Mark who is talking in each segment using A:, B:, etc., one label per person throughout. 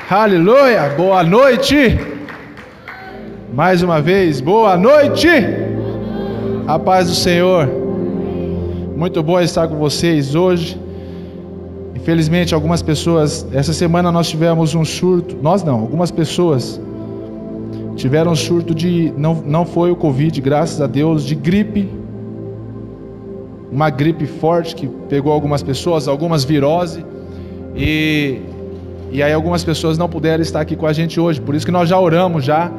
A: Aleluia, boa noite. Mais uma vez, boa noite. A paz do Senhor. Muito bom estar com vocês hoje. Infelizmente, algumas pessoas, essa semana nós tivemos um surto. Algumas pessoas tiveram um surto de, não foi o Covid, graças a Deus, de gripe. Uma gripe forte que pegou algumas pessoas, algumas virose. E aí algumas pessoas não puderam estar aqui com a gente hoje. Por isso que nós já oramos, já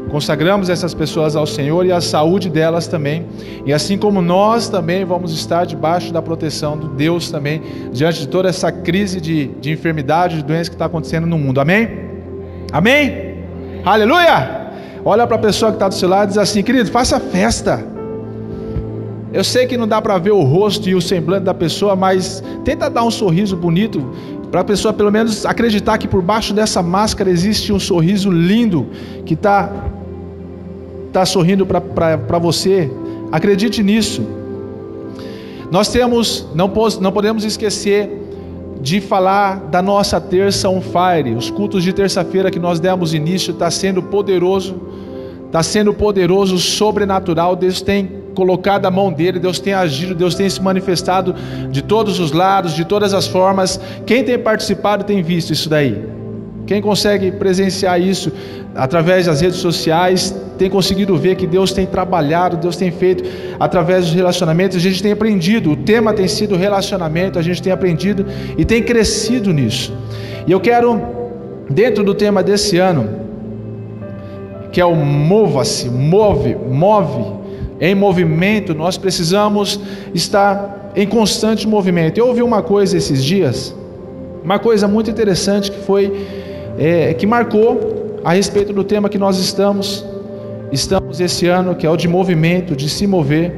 A: consagramos essas pessoas ao Senhor e a saúde delas também. E assim como nós também vamos estar debaixo da proteção de Deus também, diante de toda essa crise de enfermidade, de doença que está acontecendo no mundo. Amém? Amém? Aleluia! Olha para a pessoa que está do seu lado e diz assim: querido, faça festa. Eu sei que não dá para ver o rosto e o semblante da pessoa, mas tenta dar um sorriso bonito para a pessoa pelo menos acreditar que por baixo dessa máscara existe um sorriso lindo que está sorrindo para você. Acredite nisso. Nós não podemos esquecer de falar da nossa terça on fire. Os cultos de terça-feira que nós demos início está sendo poderoso, sobrenatural. Deus tem colocado a mão dele, Deus tem agido, Deus tem se manifestado de todos os lados, de todas as formas. Quem tem participado tem visto isso daí. Quem consegue presenciar isso através das redes sociais tem conseguido ver que Deus tem trabalhado, Deus tem feito através dos relacionamentos. A gente tem aprendido, o tema tem sido relacionamento, a gente tem aprendido e tem crescido nisso. E eu quero, dentro do tema desse ano, que é o mova-se, move em movimento, nós precisamos estar em constante movimento. Eu ouvi uma coisa esses dias, uma coisa muito interessante que foi, que marcou a respeito do tema que nós estamos esse ano, que é o de movimento, de se mover.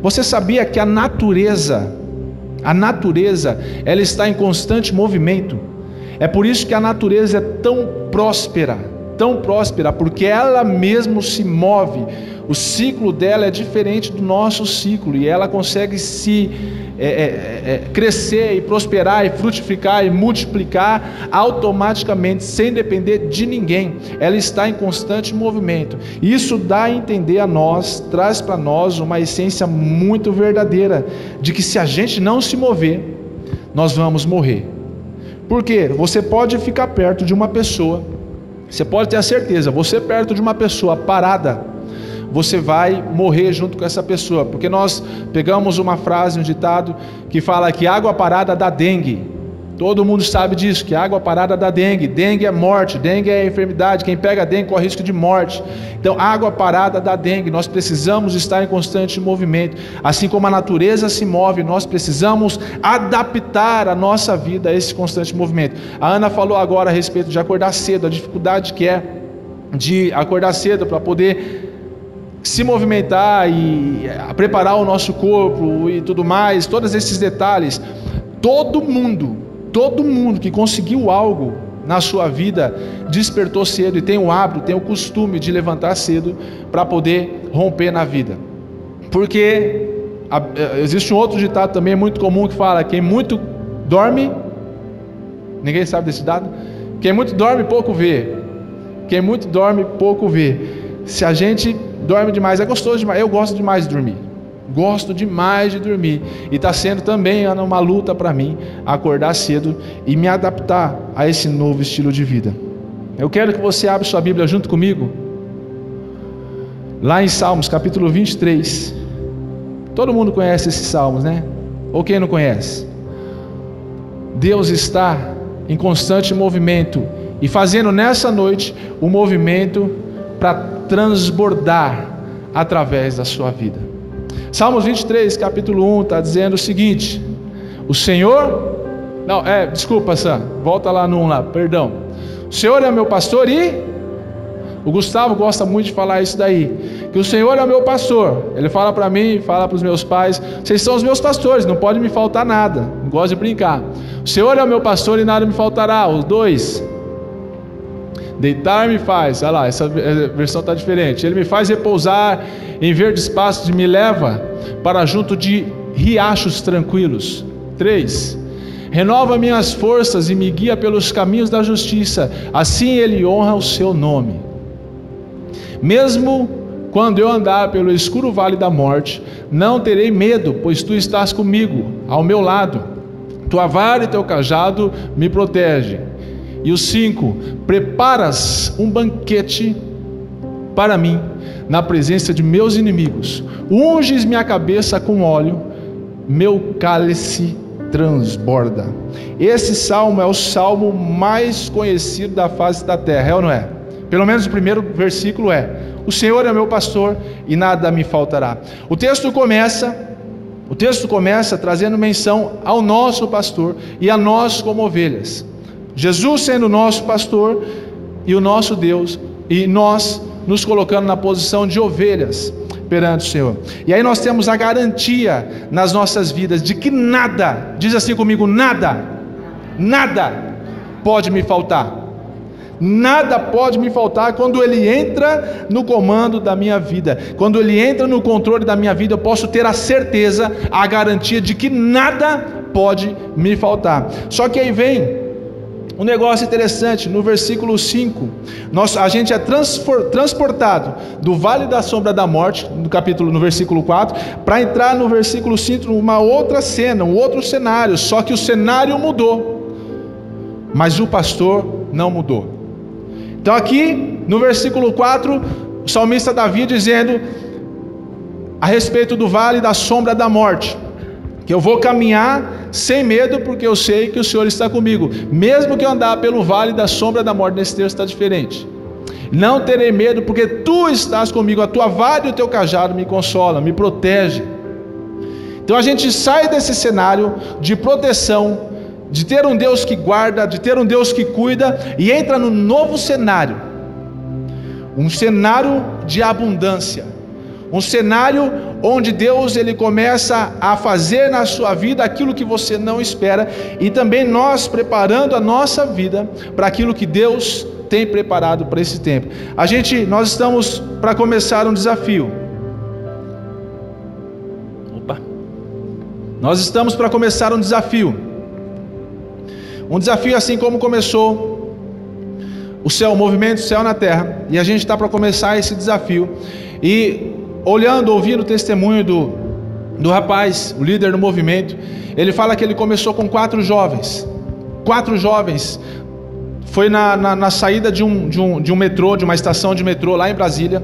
A: Você sabia que a natureza, ela está em constante movimento? É por isso que a natureza é tão próspera, porque ela mesmo se move. O ciclo dela é diferente do nosso ciclo e ela consegue crescer e prosperar e frutificar e multiplicar automaticamente, sem depender de ninguém. Ela está em constante movimento. Isso dá a entender a nós, traz para nós uma essência muito verdadeira de que se a gente não se mover, nós vamos morrer. Por quê? Você pode ficar perto de uma pessoa, você pode ter a certeza, você perto de uma pessoa parada, você vai morrer junto com essa pessoa, porque nós pegamos uma frase, um ditado que fala que água parada dá dengue. Todo mundo sabe disso, que água parada dá dengue. Dengue é morte, dengue é enfermidade. Quem pega dengue corre risco de morte. Então água parada dá dengue. Nós precisamos estar em constante movimento. Assim como a natureza se move, nós precisamos adaptar a nossa vida a esse constante movimento. A Ana falou agora a respeito de acordar cedo, a dificuldade que é de acordar cedo para poder se movimentar e preparar o nosso corpo e tudo mais, todos esses detalhes. Todo mundo que conseguiu algo na sua vida despertou cedo e tem o hábito, tem o costume de levantar cedo para poder romper na vida. Porque existe um outro ditado também muito comum que fala: quem muito dorme, ninguém sabe desse dado? Quem muito dorme, pouco vê. Quem muito dorme, pouco vê. Se a gente dorme demais, é gostoso demais. Eu gosto demais de dormir. E está sendo também uma luta para mim acordar cedo e me adaptar a esse novo estilo de vida. Eu quero que você abra sua Bíblia junto comigo, lá em Salmos capítulo 23. Todo mundo conhece esses salmos, né? Ou quem não conhece? Deus está em constante movimento e fazendo nessa noite o movimento para transbordar através da sua vida. Salmos 23, capítulo 1, está dizendo o seguinte: o Senhor... desculpa, Sam, volta lá no 1 lá, perdão. O Senhor é meu pastor e... O Gustavo gosta muito de falar isso daí, que o Senhor é o meu pastor. Ele fala para mim, fala para os meus pais: vocês são os meus pastores, não pode me faltar nada. Não gosto de brincar. O Senhor é o meu pastor e nada me faltará. Os dois: deitar me faz, olha lá, essa versão está diferente. Ele me faz repousar em verdes pastos e me leva para junto de riachos tranquilos. 3: renova minhas forças e me guia pelos caminhos da justiça, assim Ele honra o seu nome. Mesmo quando eu andar pelo escuro vale da morte, não terei medo, pois tu estás comigo, ao meu lado. Tua vara e teu cajado me protegem. E o 5, preparas um banquete para mim, na presença de meus inimigos. Unges minha cabeça com óleo, meu cálice transborda. Esse salmo é o salmo mais conhecido da face da terra, é ou não é? Pelo menos o primeiro versículo é: o Senhor é meu pastor e nada me faltará. O texto começa trazendo menção ao nosso pastor e a nós como ovelhas. Jesus sendo o nosso pastor e o nosso Deus, e nós nos colocando na posição de ovelhas perante o Senhor. E aí nós temos a garantia nas nossas vidas de que nada, diz assim comigo, nada pode me faltar. Nada pode me faltar quando Ele entra no comando da minha vida. Quando Ele entra no controle da minha vida, eu posso ter a certeza, a garantia de que nada pode me faltar. Só que aí vem um negócio interessante. No versículo 5, a gente é transportado do vale da sombra da morte, no versículo 4, para entrar no versículo 5, numa outra cena, um outro cenário. Só que o cenário mudou, mas o pastor não mudou. Então aqui no versículo 4, o salmista Davi dizendo a respeito do vale da sombra da morte, que eu vou caminhar sem medo, porque eu sei que o Senhor está comigo. Mesmo que eu andar pelo vale da sombra da morte, nesse texto está diferente. Não terei medo, porque tu estás comigo, a tua vara e o teu cajado me consolam, me protegem. Então a gente sai desse cenário de proteção, de ter um Deus que guarda, de ter um Deus que cuida, e entra no novo cenário, um cenário de abundância, um cenário onde Deus ele começa a fazer na sua vida aquilo que você não espera, e também nós preparando a nossa vida para aquilo que Deus tem preparado para esse tempo. Nós estamos para começar um desafio. Nós estamos para começar um desafio. Um desafio assim como começou o movimento Céu na Terra, e a gente está para começar esse desafio. E ouvindo o testemunho do rapaz, o líder do movimento, ele fala que ele começou com 4 jovens. 4 jovens. Foi na saída de um metrô, de uma estação de metrô lá em Brasília.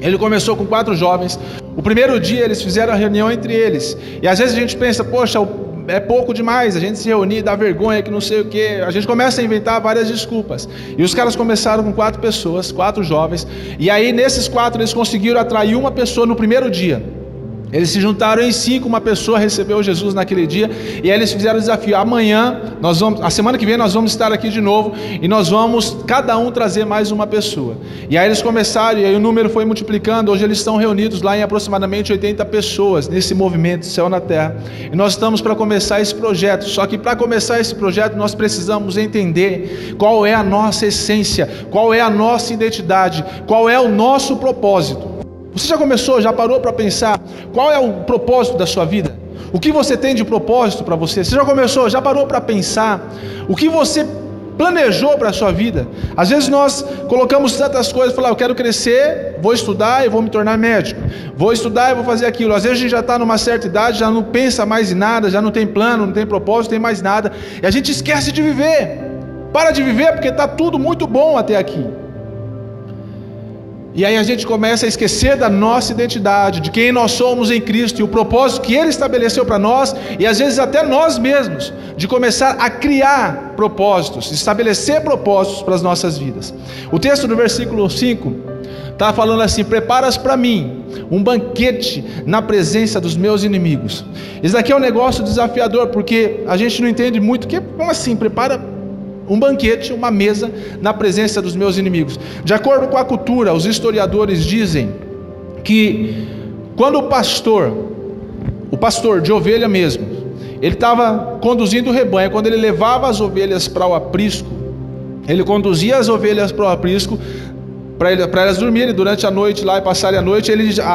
A: Ele começou com 4 jovens. O primeiro dia eles fizeram a reunião entre eles. E às vezes a gente pensa, poxa, é pouco demais, a gente se reunir, dá vergonha, que não sei o que. A gente começa a inventar várias desculpas. E os caras começaram com 4 pessoas, 4 jovens. E aí nesses 4 eles conseguiram atrair uma pessoa no primeiro dia. Eles se juntaram em 5, uma pessoa recebeu Jesus naquele dia, e aí eles fizeram o desafio: amanhã, a semana que vem nós vamos estar aqui de novo, e nós vamos cada um trazer mais uma pessoa. E aí eles começaram, e aí o número foi multiplicando. Hoje eles estão reunidos lá em aproximadamente 80 pessoas, nesse movimento Céu na Terra, e nós estamos para começar esse projeto. Só que para começar esse projeto nós precisamos entender qual é a nossa essência, qual é a nossa identidade, qual é o nosso propósito. Você já parou para pensar qual é o propósito da sua vida? O que você tem de propósito para você? Você já parou para pensar o que você planejou para a sua vida? Às vezes nós colocamos tantas coisas, eu quero crescer, vou estudar e vou me tornar médico, vou estudar e vou fazer aquilo. Às vezes a gente já está numa certa idade, já não pensa mais em nada, já não tem plano, não tem propósito, não tem mais nada, e a gente esquece de viver. Para de viver porque está tudo muito bom até aqui. E aí a gente começa a esquecer da nossa identidade, de quem nós somos em Cristo e o propósito que Ele estabeleceu para nós, e às vezes até nós mesmos, de começar a criar propósitos, estabelecer propósitos para as nossas vidas. O texto do versículo 5 está falando assim: preparas para mim um banquete na presença dos meus inimigos. Isso daqui é um negócio desafiador, porque a gente não entende muito, como assim, prepara um banquete, uma mesa na presença dos meus inimigos. De acordo com a cultura, os historiadores dizem que quando o pastor de ovelha mesmo, ele estava conduzindo o rebanho, quando ele levava as ovelhas para o aprisco, ele conduzia as ovelhas para o aprisco, para elas dormirem durante a noite lá e passarem a noite.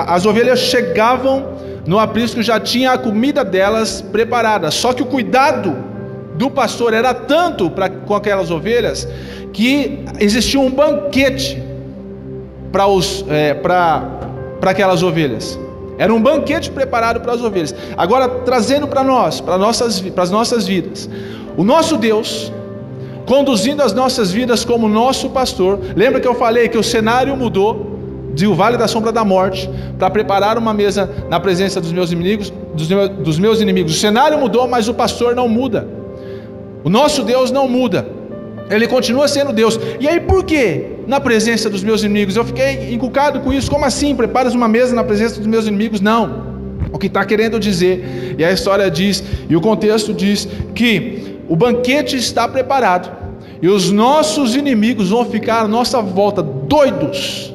A: As ovelhas chegavam no aprisco, já tinha a comida delas preparada, só que o cuidado do pastor era tanto com aquelas ovelhas, que existia um banquete para aquelas ovelhas. Era um banquete preparado para as ovelhas. Agora, trazendo para nós, para as nossas vidas, o nosso Deus, conduzindo as nossas vidas como nosso pastor. Lembra que eu falei que o cenário mudou do vale da sombra da morte para preparar uma mesa na presença dos meus inimigos, dos meus inimigos. O cenário mudou, mas o pastor não muda. O nosso Deus não muda. Ele continua sendo Deus. E aí por quê? Na presença dos meus inimigos. Eu fiquei encucado com isso. Como assim? Preparas uma mesa na presença dos meus inimigos? Não. O que está querendo dizer, e a história diz, e o contexto diz, que o banquete está preparado, e os nossos inimigos vão ficar à nossa volta, doidos,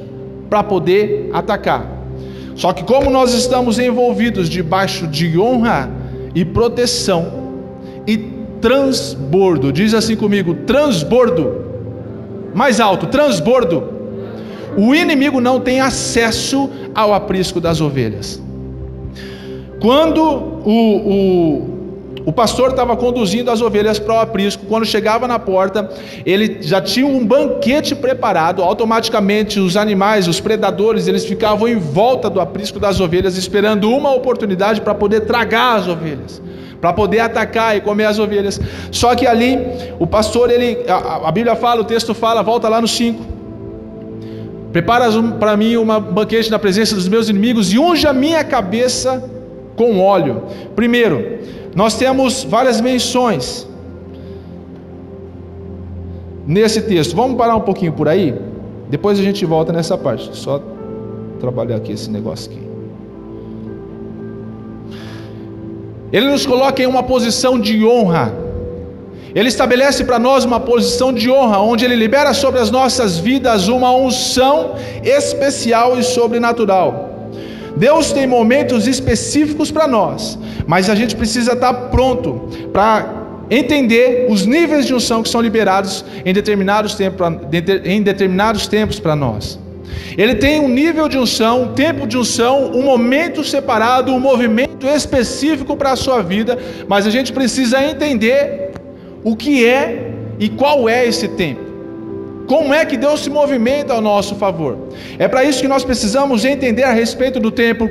A: para poder atacar. Só que como nós estamos envolvidos debaixo de honra e proteção e transbordo, diz assim comigo, transbordo, mais alto, transbordo, o inimigo não tem acesso ao aprisco das ovelhas. Quando o pastor estava conduzindo as ovelhas para o aprisco, quando chegava na porta, ele já tinha um banquete preparado. Automaticamente os animais, os predadores, eles ficavam em volta do aprisco das ovelhas, esperando uma oportunidade para poder tragar as ovelhas, para poder atacar e comer as ovelhas. Só que ali, o pastor, a Bíblia fala, o texto fala, volta lá no 5, prepara para mim uma banquete na presença dos meus inimigos e unge a minha cabeça com óleo. Primeiro, nós temos várias menções nesse texto. Vamos parar um pouquinho por aí, depois a gente volta nessa parte. Só trabalhar aqui esse negócio aqui. Ele nos coloca em uma posição de honra. Ele estabelece para nós uma posição de honra, onde Ele libera sobre as nossas vidas uma unção especial e sobrenatural. Deus tem momentos específicos para nós, mas a gente precisa estar pronto para entender os níveis de unção que são liberados em determinados tempos para nós. Ele tem um nível de unção, um tempo de unção, um momento separado, um movimento específico para a sua vida, mas a gente precisa entender o que é e qual é esse tempo. Como é que Deus se movimenta ao nosso favor? É para isso que nós precisamos entender a respeito do tempo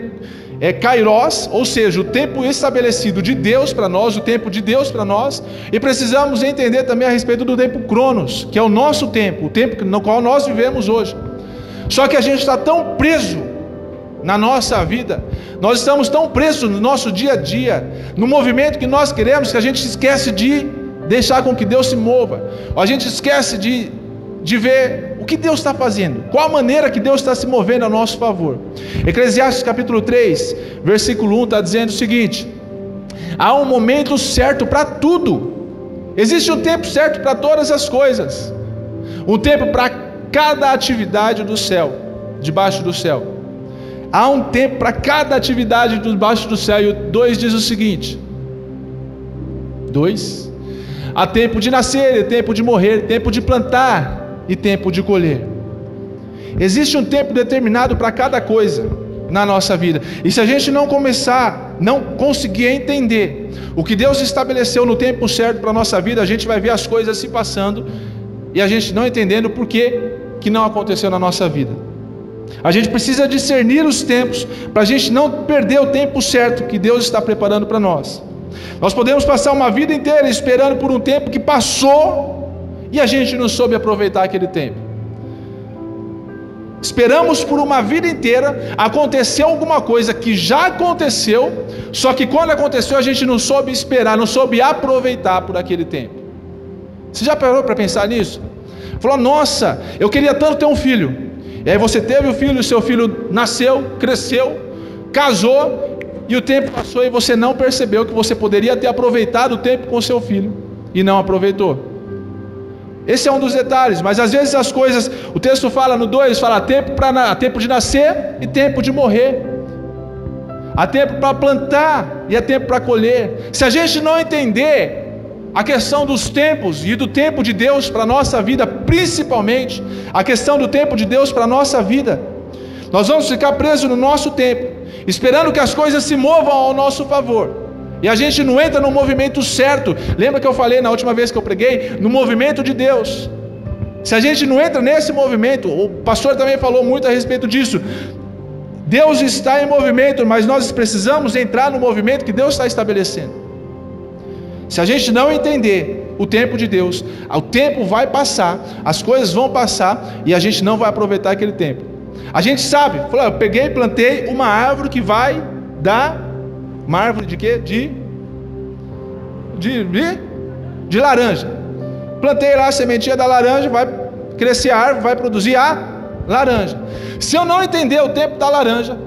A: Kairos, ou seja, o tempo estabelecido de Deus para nós, o tempo de Deus para nós, e precisamos entender também a respeito do tempo Cronos, que é o nosso tempo, o tempo no qual nós vivemos hoje. Só que a gente está tão preso na nossa vida, nós estamos tão presos no nosso dia a dia, no movimento que nós queremos, que a gente esquece de deixar com que Deus se mova, a gente esquece de ver o que Deus está fazendo, qual a maneira que Deus está se movendo a nosso favor. Eclesiastes capítulo 3, versículo 1 está dizendo o seguinte: há um momento certo para tudo, existe um tempo certo para todas as coisas, um tempo para cada atividade do céu, debaixo do céu. Há um tempo para cada atividade debaixo do céu. E o 2 diz o seguinte: 2: há tempo de nascer e tempo de morrer, tempo de plantar e tempo de colher. Existe um tempo determinado para cada coisa na nossa vida. E se a gente não conseguir entender o que Deus estabeleceu no tempo certo para a nossa vida, a gente vai ver as coisas se passando e a gente não entendendo por que não aconteceu na nossa vida. A gente precisa discernir os tempos para a gente não perder o tempo certo que Deus está preparando para nós. Nós podemos passar uma vida inteira esperando por um tempo que passou e a gente não soube aproveitar aquele tempo. Esperamos por uma vida inteira, aconteceu alguma coisa que já aconteceu, só que quando aconteceu a gente não soube esperar, não soube aproveitar por aquele tempo. Você já parou para pensar nisso? Falou: nossa, eu queria tanto ter um filho. E aí você teve o filho, o seu filho nasceu, cresceu, casou, e o tempo passou e você não percebeu que você poderia ter aproveitado o tempo com o seu filho e não aproveitou. Esse é um dos detalhes, mas às vezes as coisas, o texto fala no 2, fala tempo de nascer e tempo de morrer. Há tempo para plantar e há tempo para colher. Se a gente não entender a questão dos tempos e do tempo de Deus para a nossa vida, principalmente a questão do tempo de Deus para a nossa vida, nós vamos ficar presos no nosso tempo, esperando que as coisas se movam ao nosso favor, E a gente não entra no movimento certo. Lembra que eu falei na última vez que eu preguei? No movimento de Deus. Se a gente não entra nesse movimento, o pastor também falou muito a respeito disso. Deus está em movimento, mas nós precisamos entrar no movimento que Deus está estabelecendo. Se a gente não entender o tempo de Deus, o tempo vai passar, as coisas vão passar e a gente não vai aproveitar aquele tempo. A gente sabe, eu peguei e plantei uma árvore que vai dar, uma árvore de quê? De laranja. Plantei lá a sementinha da laranja, vai crescer a árvore, vai produzir a laranja. Se eu não entender o tempo da laranja,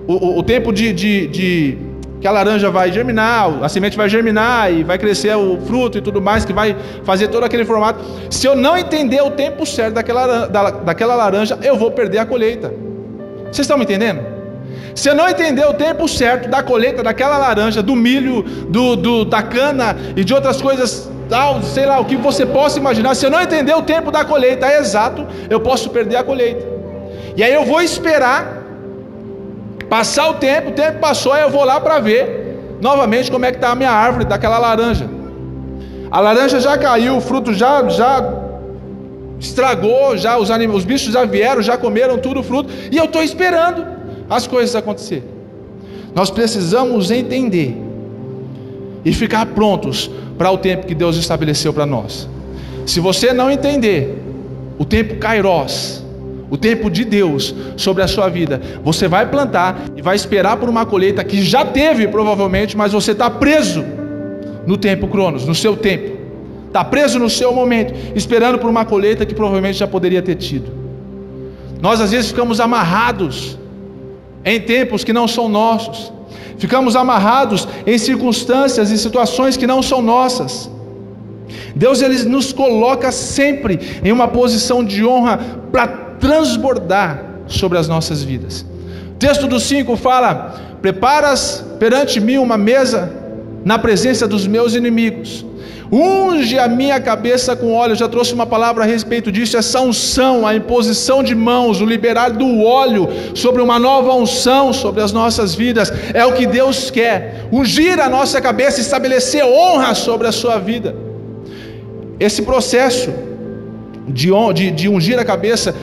A: o tempo que a laranja vai germinar, a semente vai germinar e vai crescer o fruto e tudo mais, que vai fazer todo aquele formato. Se eu não entender o tempo certo daquela laranja, eu vou perder a colheita. Vocês estão me entendendo? Se eu não entender o tempo certo da colheita daquela laranja, do milho, da cana e de outras coisas, sei lá, o que você possa imaginar, se eu não entender o tempo da colheita exato, eu posso perder a colheita. E aí eu vou esperar passar o tempo passou, aí eu vou lá para ver novamente como é que está a minha árvore daquela laranja. A laranja já caiu, o fruto já estragou, já os bichos já vieram, já comeram tudo o fruto, e eu estou esperando as coisas acontecerem. Nós precisamos entender e ficar prontos para o tempo que Deus estabeleceu para nós. Se você não entender o tempo Kairos, o tempo de Deus sobre a sua vida, você vai plantar e vai esperar por uma colheita que já teve provavelmente, mas você está preso no tempo Cronos, no seu tempo, está preso no seu momento, esperando por uma colheita que provavelmente já poderia ter tido. Nós às vezes ficamos amarrados em tempos que não são nossos, ficamos amarrados em circunstâncias e situações que não são nossas. Deus, Ele nos coloca sempre em uma posição de honra para transbordar sobre as nossas vidas. O texto do 5 fala: preparas perante mim uma mesa na presença dos meus inimigos, unge a minha cabeça com óleo. Eu já trouxe uma palavra a respeito disso. Essa unção, a imposição de mãos, o liberar do óleo sobre uma nova unção sobre as nossas vidas, é o que Deus quer, ungir a nossa cabeça, estabelecer honra sobre a sua vida. Esse processo de ungir a cabeça,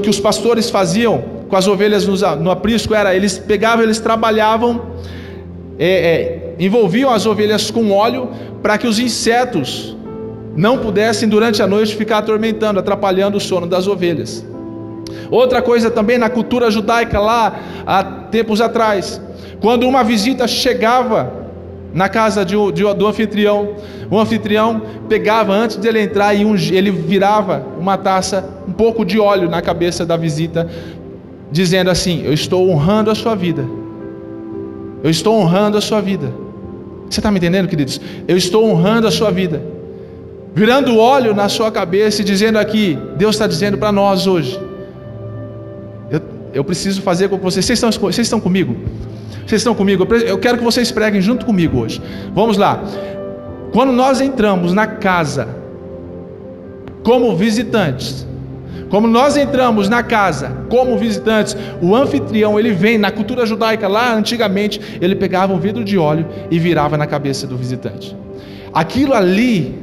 A: que os pastores faziam com as ovelhas no aprisco, eles pegavam, eles trabalhavam, envolviam as ovelhas com óleo, para que os insetos não pudessem durante a noite ficar atormentando, atrapalhando o sono das ovelhas. Outra coisa também na cultura judaica lá há tempos atrás, quando uma visita chegava na casa do anfitrião, o anfitrião pegava, antes de ele entrar, e ele virava uma taça, um pouco de óleo na cabeça da visita, dizendo assim: eu estou honrando a sua vida, eu estou honrando a sua vida. Você está me entendendo, queridos? Eu estou honrando a sua vida, virando óleo na sua cabeça e dizendo aqui, Deus está dizendo para nós hoje, eu preciso fazer com que vocês estão comigo? Vocês estão comigo? Eu quero que vocês preguem junto comigo hoje. Vamos lá. Quando nós entramos na casa como visitantes, o anfitrião, ele vem, na cultura judaica lá antigamente, ele pegava um vidro de óleo e virava na cabeça do visitante. Aquilo ali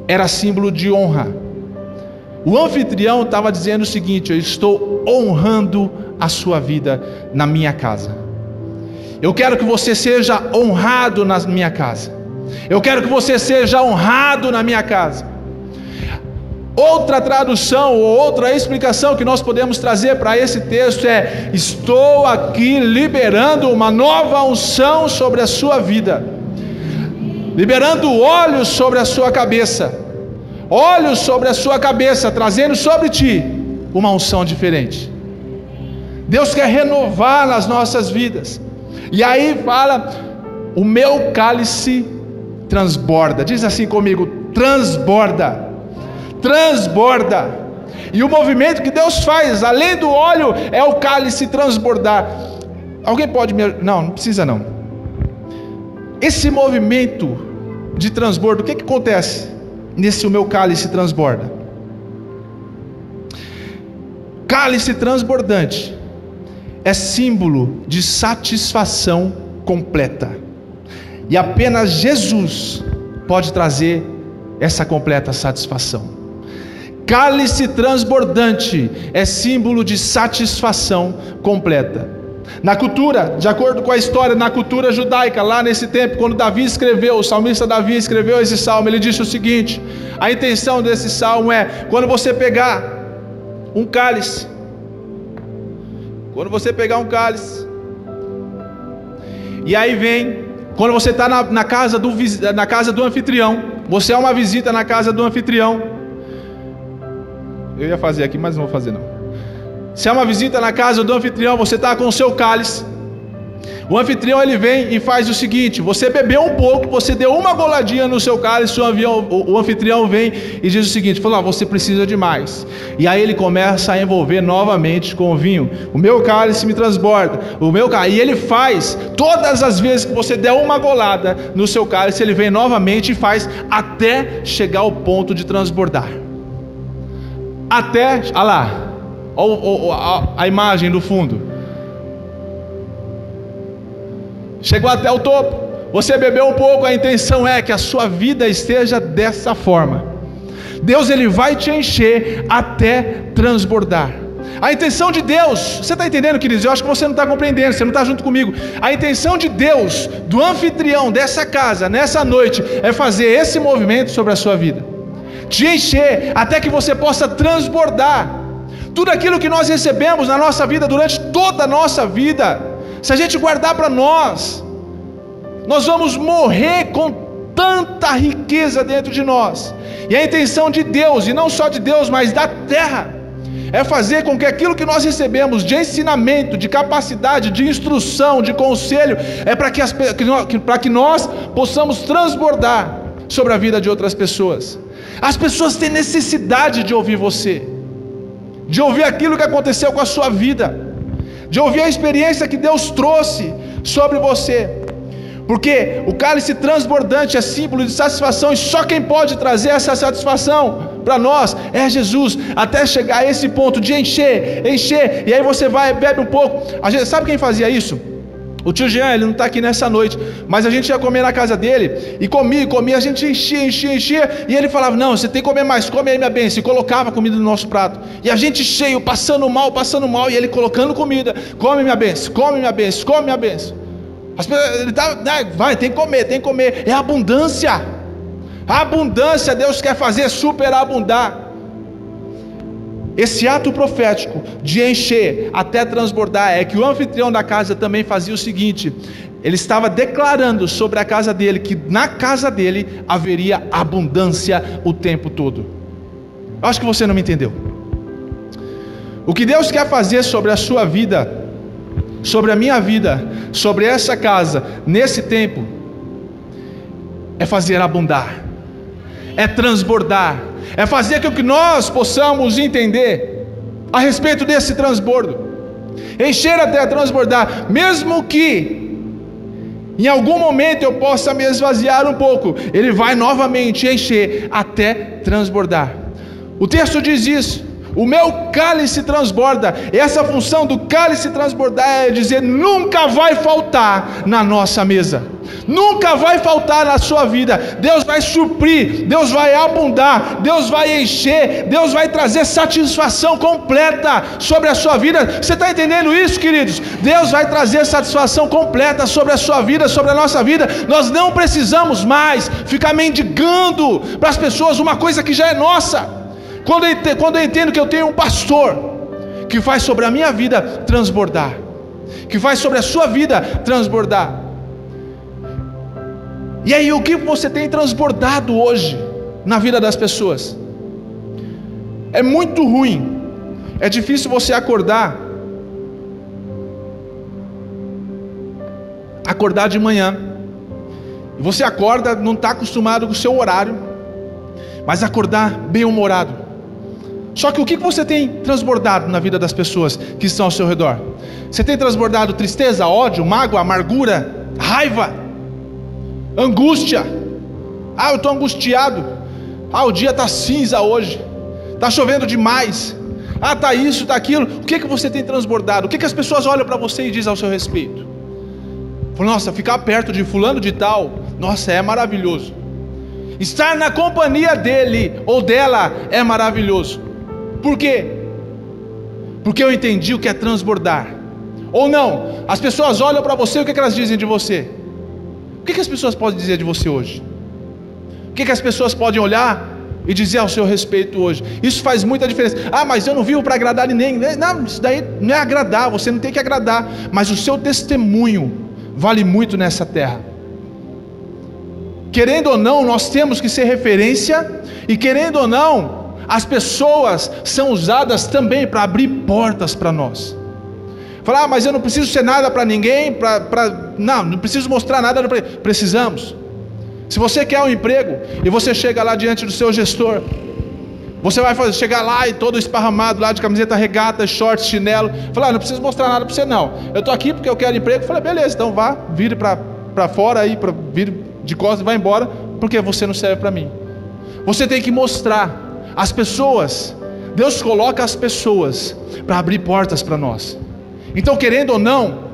A: era símbolo de honra. O anfitrião estava dizendo o seguinte: eu estou honrando a sua vida na minha casa. Eu quero que você seja honrado na minha casa. Eu quero que você seja honrado na minha casa. Outra tradução ou outra explicação que nós podemos trazer para esse texto é: estou aqui liberando uma nova unção sobre a sua vida, liberando óleo sobre a sua cabeça, óleo sobre a sua cabeça, trazendo sobre ti uma unção diferente. Deus quer renovar nas nossas vidas. E aí fala: o meu cálice transborda. Diz assim comigo: transborda. Transborda. E o movimento que Deus faz, além do óleo, é o cálice transbordar. Alguém pode me... Não precisa não. Esse movimento de transbordo, o que acontece nesse o meu cálice transborda? Cálice transbordante é símbolo de satisfação completa. E apenas Jesus pode trazer essa completa satisfação. Cálice transbordante é símbolo de satisfação completa. Na cultura, de acordo com a história, na cultura judaica, lá nesse tempo, quando Davi escreveu, o salmista Davi escreveu esse salmo, ele disse o seguinte: a intenção desse salmo é, quando você pegar um cálice, e aí vem, quando você está na casa do anfitrião, você é uma visita na casa do anfitrião. Eu ia fazer aqui, mas não vou fazer não. Se é uma visita na casa do anfitrião, você está com o seu cálice. O anfitrião ele vem e faz o seguinte: você bebeu um pouco, você deu uma goladinha no seu cálice, o anfitrião vem e diz o seguinte: falou, você precisa de mais. E aí ele começa a envolver novamente com o vinho. O meu cálice me transborda, e ele faz, todas as vezes que você der uma golada no seu cálice, ele vem novamente e faz até chegar ao ponto de transbordar. Até, olha lá, a imagem do fundo. Chegou até o topo. Você bebeu um pouco. A intenção é que a sua vida esteja dessa forma. Deus ele vai te encher até transbordar. A intenção de Deus, você está entendendo, queridos? Eu acho que você não está compreendendo, você não está junto comigo. A intenção de Deus, do anfitrião dessa casa, nessa noite, é fazer esse movimento sobre a sua vida, te encher até que você possa transbordar. Tudo aquilo que nós recebemos na nossa vida, durante toda a nossa vida, se a gente guardar para nós vamos morrer com tanta riqueza dentro de nós. E a intenção de Deus, e não só de Deus, mas da terra, é fazer com que aquilo que nós recebemos de ensinamento, de capacidade, de instrução, de conselho, é para que nós possamos transbordar sobre a vida de outras pessoas. As pessoas têm necessidade de ouvir você, de ouvir aquilo que aconteceu com a sua vida, de ouvir a experiência que Deus trouxe sobre você, porque o cálice transbordante é símbolo de satisfação, e só quem pode trazer essa satisfação para nós é Jesus, até chegar a esse ponto de encher, e aí você vai e bebe um pouco. Sabe quem fazia isso? O tio Jean, ele não está aqui nessa noite, mas a gente ia comer na casa dele, e comia, a gente enchia, e ele falava, não, você tem que comer mais, come aí minha bênção, e colocava comida no nosso prato, e a gente cheio, passando mal, e ele colocando comida, come minha bênção, come minha bênção. Ele tá, vai, tem que comer, é abundância, Deus quer fazer superabundar. Esse ato profético de encher até transbordar é que o anfitrião da casa também fazia o seguinte: ele estava declarando sobre a casa dele que na casa dele haveria abundância o tempo todo. Eu acho que você não me entendeu. O que Deus quer fazer sobre a sua vida, sobre a minha vida, sobre essa casa, nesse tempo, é fazer abundar, é transbordar, é fazer com que nós possamos entender a respeito desse transbordo, encher até transbordar, mesmo que em algum momento eu possa me esvaziar um pouco, ele vai novamente encher até transbordar. O texto diz isso: o meu cálice transborda. Essa função do cálice transbordar é dizer, nunca vai faltar na nossa mesa, nunca vai faltar na sua vida. Deus vai suprir, Deus vai abundar, Deus vai encher, Deus vai trazer satisfação completa sobre a sua vida. Você está entendendo isso, queridos? Deus vai trazer satisfação completa sobre a sua vida, sobre a nossa vida. Nós não precisamos mais ficar mendigando para as pessoas uma coisa que já é nossa. Quando eu entendo que eu tenho um pastor que faz sobre a minha vida transbordar, que faz sobre a sua vida transbordar. E aí, o que você tem transbordado hoje na vida das pessoas? É muito ruim, é difícil você acordar de manhã, e você acorda, não está acostumado com o seu horário, mas acordar bem-humorado. Só que o que você tem transbordado na vida das pessoas que estão ao seu redor? Você tem transbordado tristeza, ódio, mágoa, amargura, raiva, angústia? Eu estou angustiado. O dia está cinza hoje, está chovendo demais. Está isso, está aquilo. O que você tem transbordado? O que as pessoas olham para você e dizem ao seu respeito? Nossa, ficar perto de fulano de tal nossa, é maravilhoso. Estar na companhia dele ou dela é maravilhoso. Por quê? Porque eu entendi o que é transbordar. Ou não, as pessoas olham para você, o que elas dizem de você? O que as pessoas podem dizer de você hoje? O que as pessoas podem olhar e dizer ao seu respeito hoje? Isso faz muita diferença. Ah, mas eu não vivo para agradar ninguém. Não, isso daí não é agradar, você não tem que agradar, mas o seu testemunho vale muito nessa terra. Querendo ou não, nós temos que ser referência, e querendo ou não, as pessoas são usadas também para abrir portas para nós. Falar, mas eu não preciso ser nada para ninguém, não preciso mostrar nada. Precisamos. Se você quer um emprego e você chega lá diante do seu gestor, você vai chegar lá e todo esparramado lá de camiseta regata, shorts, chinelo, falar, não preciso mostrar nada para você não, eu estou aqui porque eu quero emprego. Falei, beleza, então vá, vire para fora aí, vire de costas e vai embora, porque você não serve para mim. Você tem que mostrar as pessoas. Deus coloca as pessoas para abrir portas para nós. Então, querendo ou não,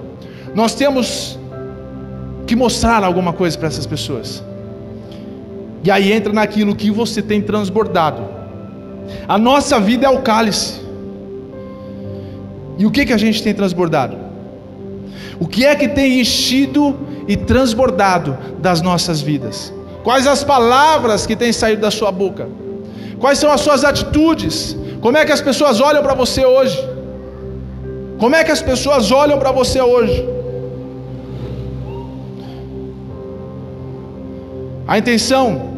A: nós temos que mostrar alguma coisa para essas pessoas. E aí entra naquilo que você tem transbordado. A nossa vida é o cálice. E o que a gente tem transbordado? O que é que tem enchido e transbordado das nossas vidas? Quais as palavras que têm saído da sua boca? Quais são as suas atitudes? Como é que as pessoas olham para você hoje? Como é que as pessoas olham para você hoje? A intenção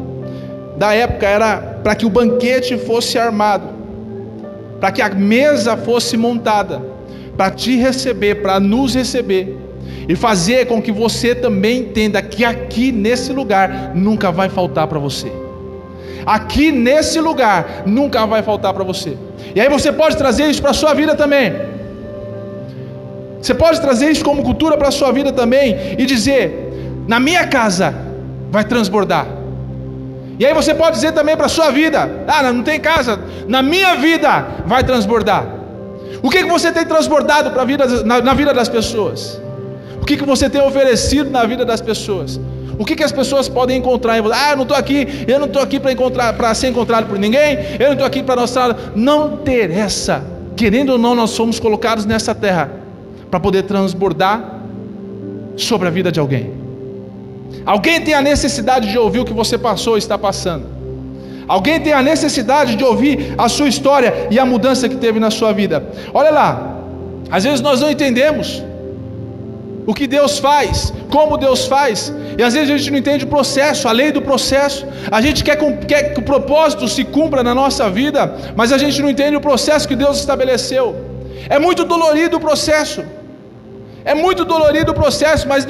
A: da época era para que o banquete fosse armado, para que a mesa fosse montada, para te receber, para nos receber, e fazer com que você também entenda que aqui nesse lugar nunca vai faltar para você. Aqui nesse lugar nunca vai faltar para você. E aí você pode trazer isso para a sua vida também. Você pode trazer isso como cultura para a sua vida também e dizer, na minha casa vai transbordar. E aí você pode dizer também para a sua vida, não tem casa, na minha vida vai transbordar. O que você tem transbordado para a vida, na vida das pessoas? O que você tem oferecido na vida das pessoas? O que as pessoas podem encontrar em você? Eu não estou aqui para ser encontrado por ninguém, eu não estou aqui para mostrar. Não interessa, querendo ou não, nós somos colocados nessa terra para poder transbordar sobre a vida de alguém. Alguém tem a necessidade de ouvir o que você passou e está passando. Alguém tem a necessidade de ouvir a sua história e a mudança que teve na sua vida. Olha lá, às vezes nós não entendemos o que Deus faz, como Deus faz, e às vezes a gente não entende o processo, a lei do processo. A gente quer que o propósito se cumpra na nossa vida, mas a gente não entende o processo que Deus estabeleceu. É muito dolorido o processo. É muito dolorido o processo, mas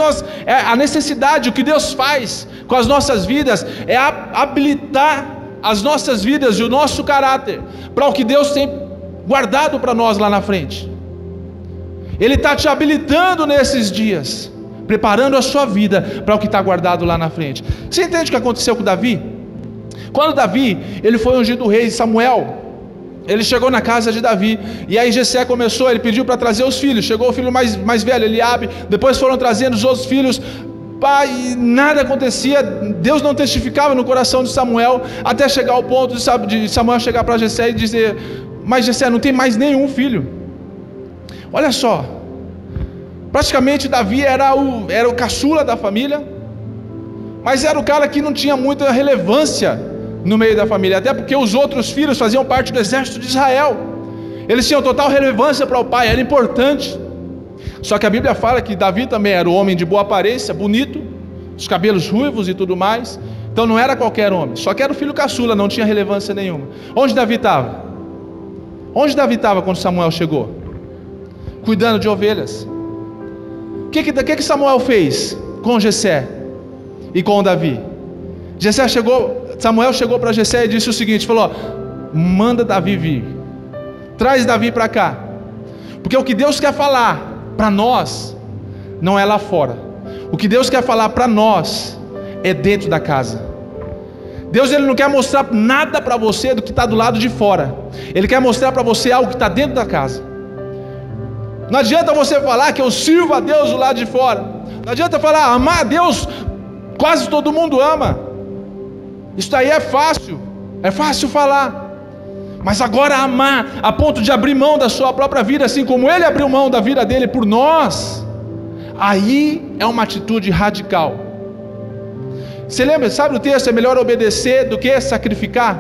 A: a necessidade, o que Deus faz com as nossas vidas é habilitar as nossas vidas e o nosso caráter para o que Deus tem guardado para nós lá na frente. Ele está te habilitando nesses dias, preparando a sua vida para o que está guardado lá na frente. Você entende o que aconteceu com Davi? Quando Davi, ele foi ungido rei, Samuel, ele chegou na casa de Davi, e aí Jessé começou, ele pediu para trazer os filhos. Chegou o filho mais velho, Eliabe, depois foram trazendo os outros filhos, e nada acontecia. Deus não testificava no coração de Samuel, até chegar ao ponto de Samuel chegar para Jessé e dizer, mas Jessé, não tem mais nenhum filho. Olha só, praticamente Davi era o caçula da família, mas era o cara que não tinha muita relevância no meio da família, até porque os outros filhos faziam parte do exército de Israel. Eles tinham total relevância para o pai, era importante. Só que a Bíblia fala que Davi também era um homem de boa aparência, bonito, os cabelos ruivos e tudo mais. Então não era qualquer homem, só que era o filho caçula, não tinha relevância nenhuma. Onde Davi estava? Onde Davi estava quando Samuel chegou? Cuidando de ovelhas. O que Samuel fez com Jessé e com Davi? Samuel chegou para Jessé e disse o seguinte, falou, manda Davi vir, traz Davi para cá, porque o que Deus quer falar para nós, não é lá fora, o que Deus quer falar para nós, é dentro da casa. Deus, ele não quer mostrar nada para você do que está do lado de fora, Ele quer mostrar para você algo que está dentro da casa. Não adianta você falar que eu sirvo a Deus do lado de fora, não adianta falar, amar a Deus quase todo mundo ama. Isso daí é fácil falar. Mas agora amar a ponto de abrir mão da sua própria vida, assim como Ele abriu mão da vida dele por nós, aí é uma atitude radical. Você lembra, sabe o texto? É melhor obedecer do que sacrificar.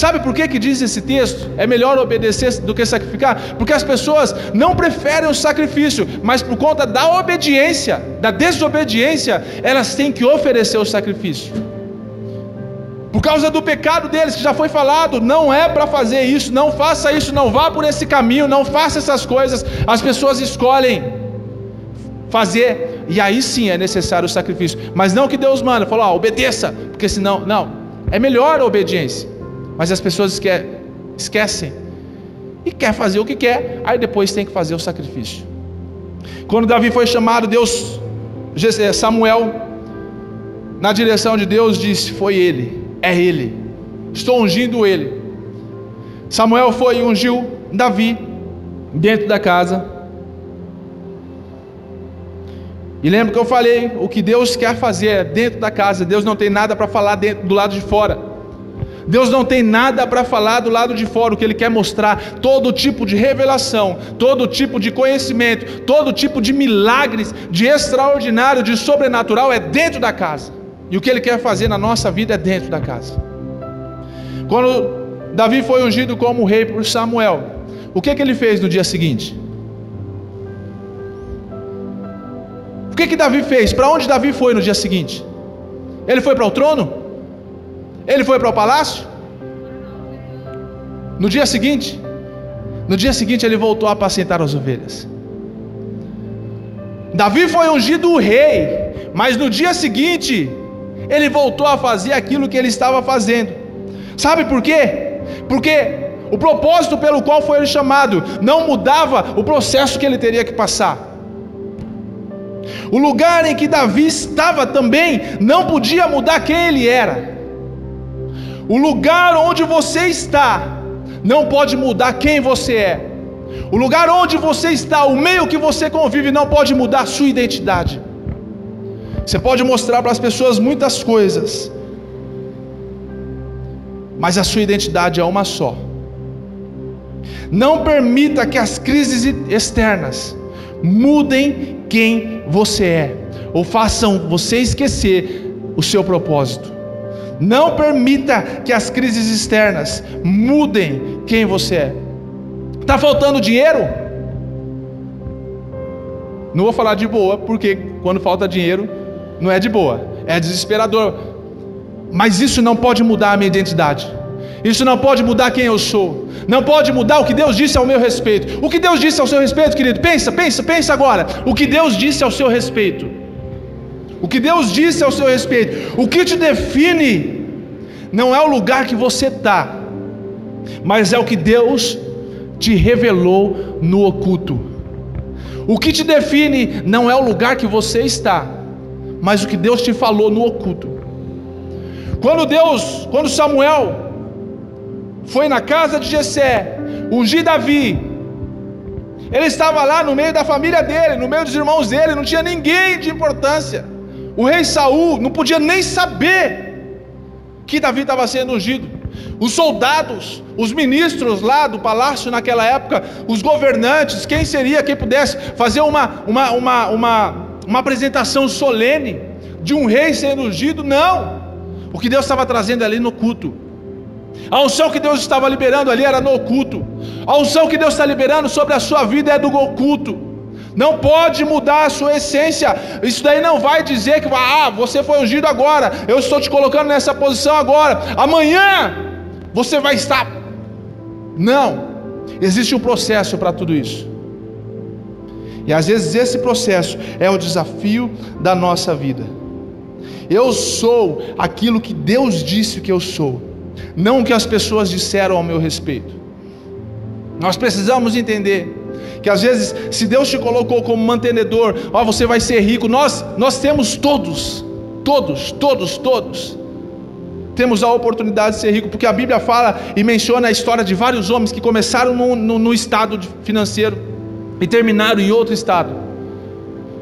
A: Sabe por que diz esse texto? É melhor obedecer do que sacrificar? Porque as pessoas não preferem o sacrifício, mas por conta da obediência, da desobediência, elas têm que oferecer o sacrifício. Por causa do pecado deles, que já foi falado, não é para fazer isso, não faça isso, não vá por esse caminho, não faça essas coisas. As pessoas escolhem fazer, e aí sim é necessário o sacrifício. Mas não que Deus manda, falou, obedeça, porque senão, não, é melhor a obediência. Mas as pessoas esquecem, e quer fazer o que quer, aí depois tem que fazer o sacrifício. Quando Davi foi chamado, Samuel, na direção de Deus, disse, foi ele, é ele, estou ungindo ele. Samuel foi e ungiu Davi dentro da casa. E lembra que eu falei, o que Deus quer fazer é dentro da casa. Deus não tem nada para falar do lado de fora. Deus não tem nada para falar do lado de fora. O que Ele quer mostrar, todo tipo de revelação, todo tipo de conhecimento, todo tipo de milagres, de extraordinário, de sobrenatural, é dentro da casa. E o que Ele quer fazer na nossa vida é dentro da casa. Quando Davi foi ungido como rei por Samuel, o que Ele fez no dia seguinte? O que Davi fez? Para onde Davi foi no dia seguinte? Ele foi para o trono? Ele foi para o palácio? No dia seguinte ele voltou a apacentar as ovelhas. Davi foi ungido rei, mas no dia seguinte ele voltou a fazer aquilo que ele estava fazendo. Sabe por quê? Porque o propósito pelo qual foi ele chamado não mudava o processo que ele teria que passar. O lugar em que Davi estava também não podia mudar quem ele era. O lugar onde você está não pode mudar quem você é. O lugar onde você está, o meio que você convive, não pode mudar a sua identidade. Você pode mostrar para as pessoas muitas coisas, mas a sua identidade é uma só. Não permita que as crises externas mudem quem você é, ou façam você esquecer o seu propósito. Não permita que as crises externas mudem quem você é. Está faltando dinheiro? Não vou falar de boa, porque quando falta dinheiro não é de boa, é desesperador. Mas isso não pode mudar a minha identidade. Isso não pode mudar quem eu sou. Não pode mudar o que Deus disse ao meu respeito. O que Deus disse ao seu respeito, querido? Pensa agora. O que Deus disse ao seu respeito. O que Deus disse ao seu respeito. O que te define não é o lugar que você está, mas é o que Deus te revelou no oculto. O que te define não é o lugar que você está, mas o que Deus te falou no oculto. Quando Samuel foi na casa de Jessé ungir Davi, ele estava lá no meio da família dele, no meio dos irmãos dele, não tinha ninguém de importância. O rei Saul não podia nem saber que Davi estava sendo ungido. Os soldados, os ministros lá do palácio naquela época, os governantes, quem pudesse fazer uma apresentação solene de um rei sendo ungido, não. O que Deus estava trazendo ali no culto, a unção que Deus estava liberando ali era no oculto. A unção que Deus está liberando sobre a sua vida é do oculto. Não pode mudar a sua essência. Isso daí não vai dizer que você foi ungido agora, eu estou te colocando nessa posição agora, amanhã você vai estar. Não, existe um processo para tudo isso. E às vezes esse processo é o desafio da nossa vida. Eu sou aquilo que Deus disse que eu sou, não o que as pessoas disseram ao meu respeito. Nós precisamos entender que às vezes, se Deus te colocou como mantenedor, você vai ser rico. Nós temos todos temos a oportunidade de ser rico, porque a Bíblia fala e menciona a história de vários homens que começaram no estado financeiro e terminaram em outro estado.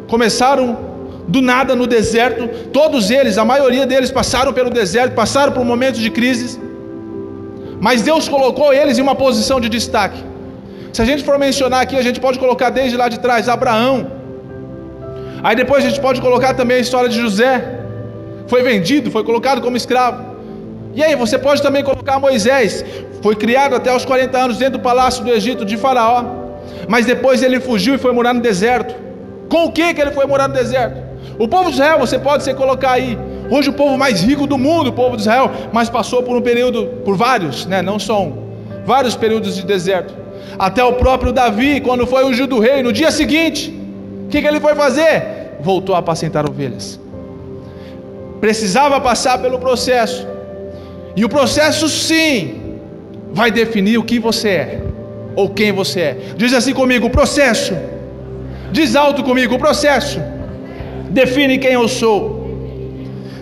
A: Começaram do nada no deserto. Todos eles, a maioria deles passaram pelo deserto, passaram por momentos de crise, mas Deus colocou eles em uma posição de destaque. Se a gente for mencionar aqui, a gente pode colocar desde lá de trás Abraão, aí depois a gente pode colocar também a história de José, foi vendido, foi colocado como escravo. E aí você pode também colocar Moisés, foi criado até os 40 anos dentro do palácio do Egito de Faraó, mas depois ele fugiu e foi morar no deserto. Com o que ele foi morar no deserto? O povo de Israel, você pode se colocar aí, hoje o povo mais rico do mundo, o povo de Israel, mas passou por um período, por vários, né? Não só um, vários períodos de deserto. Até o próprio Davi, quando foi ungido do rei, no dia seguinte, o que ele foi fazer? Voltou a apacentar ovelhas. Precisava passar pelo processo, e o processo sim vai definir o que você é, ou quem você é. Diz assim comigo, o processo. Diz alto comigo, o processo define quem eu sou.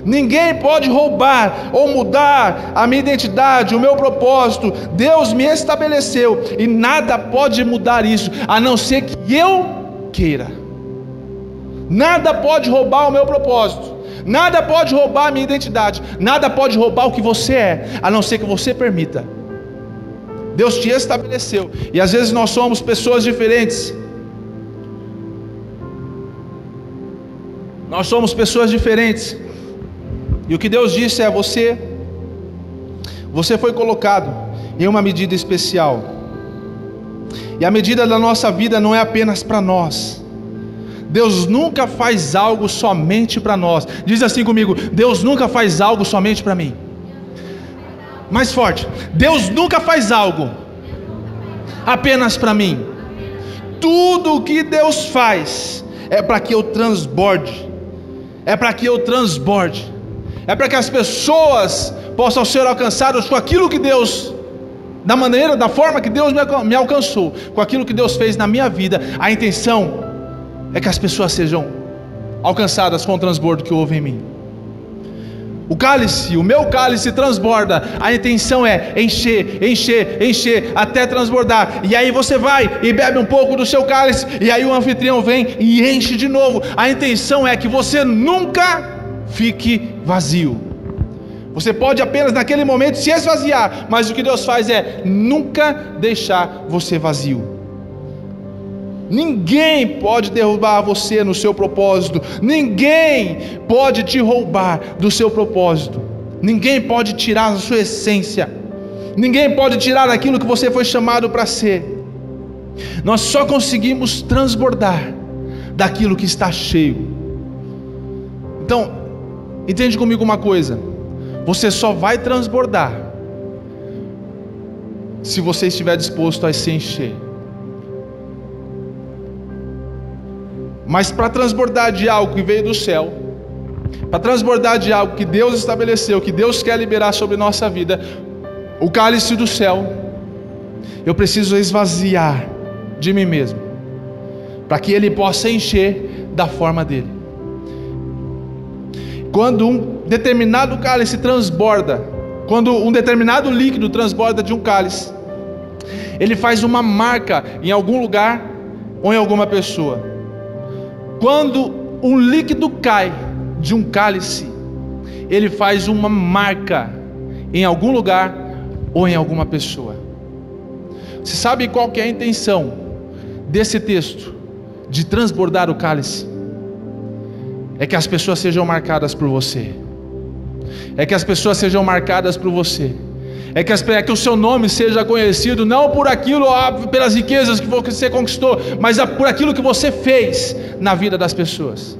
A: Ninguém pode roubar ou mudar a minha identidade, o meu propósito. Deus me estabeleceu e nada pode mudar isso, a não ser que eu queira. Nada pode roubar o meu propósito, nada pode roubar a minha identidade, nada pode roubar o que você é, a não ser que você permita. Deus te estabeleceu, e às vezes nós somos pessoas diferentes. Nós somos pessoas diferentes, e o que Deus disse é: você foi colocado em uma medida especial, e a medida da nossa vida não é apenas para nós. Deus nunca faz algo somente para nós. Diz assim comigo, Deus nunca faz algo somente para mim. Mais forte, Deus nunca faz algo apenas para mim. Tudo o que Deus faz é para que eu transborde, é para que eu transborde, é para que as pessoas possam ser alcançadas com aquilo que Deus, da forma que Deus me alcançou, com aquilo que Deus fez na minha vida. A intenção é que as pessoas sejam alcançadas com o transbordo que houve em mim. O meu cálice transborda. A intenção é encher, encher, encher, até transbordar. E aí você vai e bebe um pouco do seu cálice, e aí o anfitrião vem e enche de novo. A intenção é que você nunca fique vazio. Você pode apenas naquele momento se esvaziar, mas o que Deus faz é nunca deixar você vazio. Ninguém pode derrubar você no seu propósito. Ninguém pode te roubar do seu propósito. Ninguém pode tirar a sua essência. Ninguém pode tirar aquilo que você foi chamado para ser. Nós só conseguimos transbordar daquilo que está cheio. Então, entende comigo uma coisa: você só vai transbordar se você estiver disposto a se encher. Mas para transbordar de algo que veio do céu, para transbordar de algo que Deus estabeleceu, que Deus quer liberar sobre nossa vida, o cálice do céu, eu preciso esvaziar de mim mesmo, para que Ele possa encher da forma dele. Quando um determinado cálice transborda, quando um determinado líquido transborda de um cálice, ele faz uma marca em algum lugar ou em alguma pessoa. Quando um líquido cai de um cálice, ele faz uma marca em algum lugar ou em alguma pessoa. Você sabe qual que é a intenção desse texto de transbordar o cálice? É que as pessoas sejam marcadas por você. É que as pessoas sejam marcadas por você. É que o seu nome seja conhecido não por aquilo, pelas riquezas que você conquistou, mas por aquilo que você fez na vida das pessoas.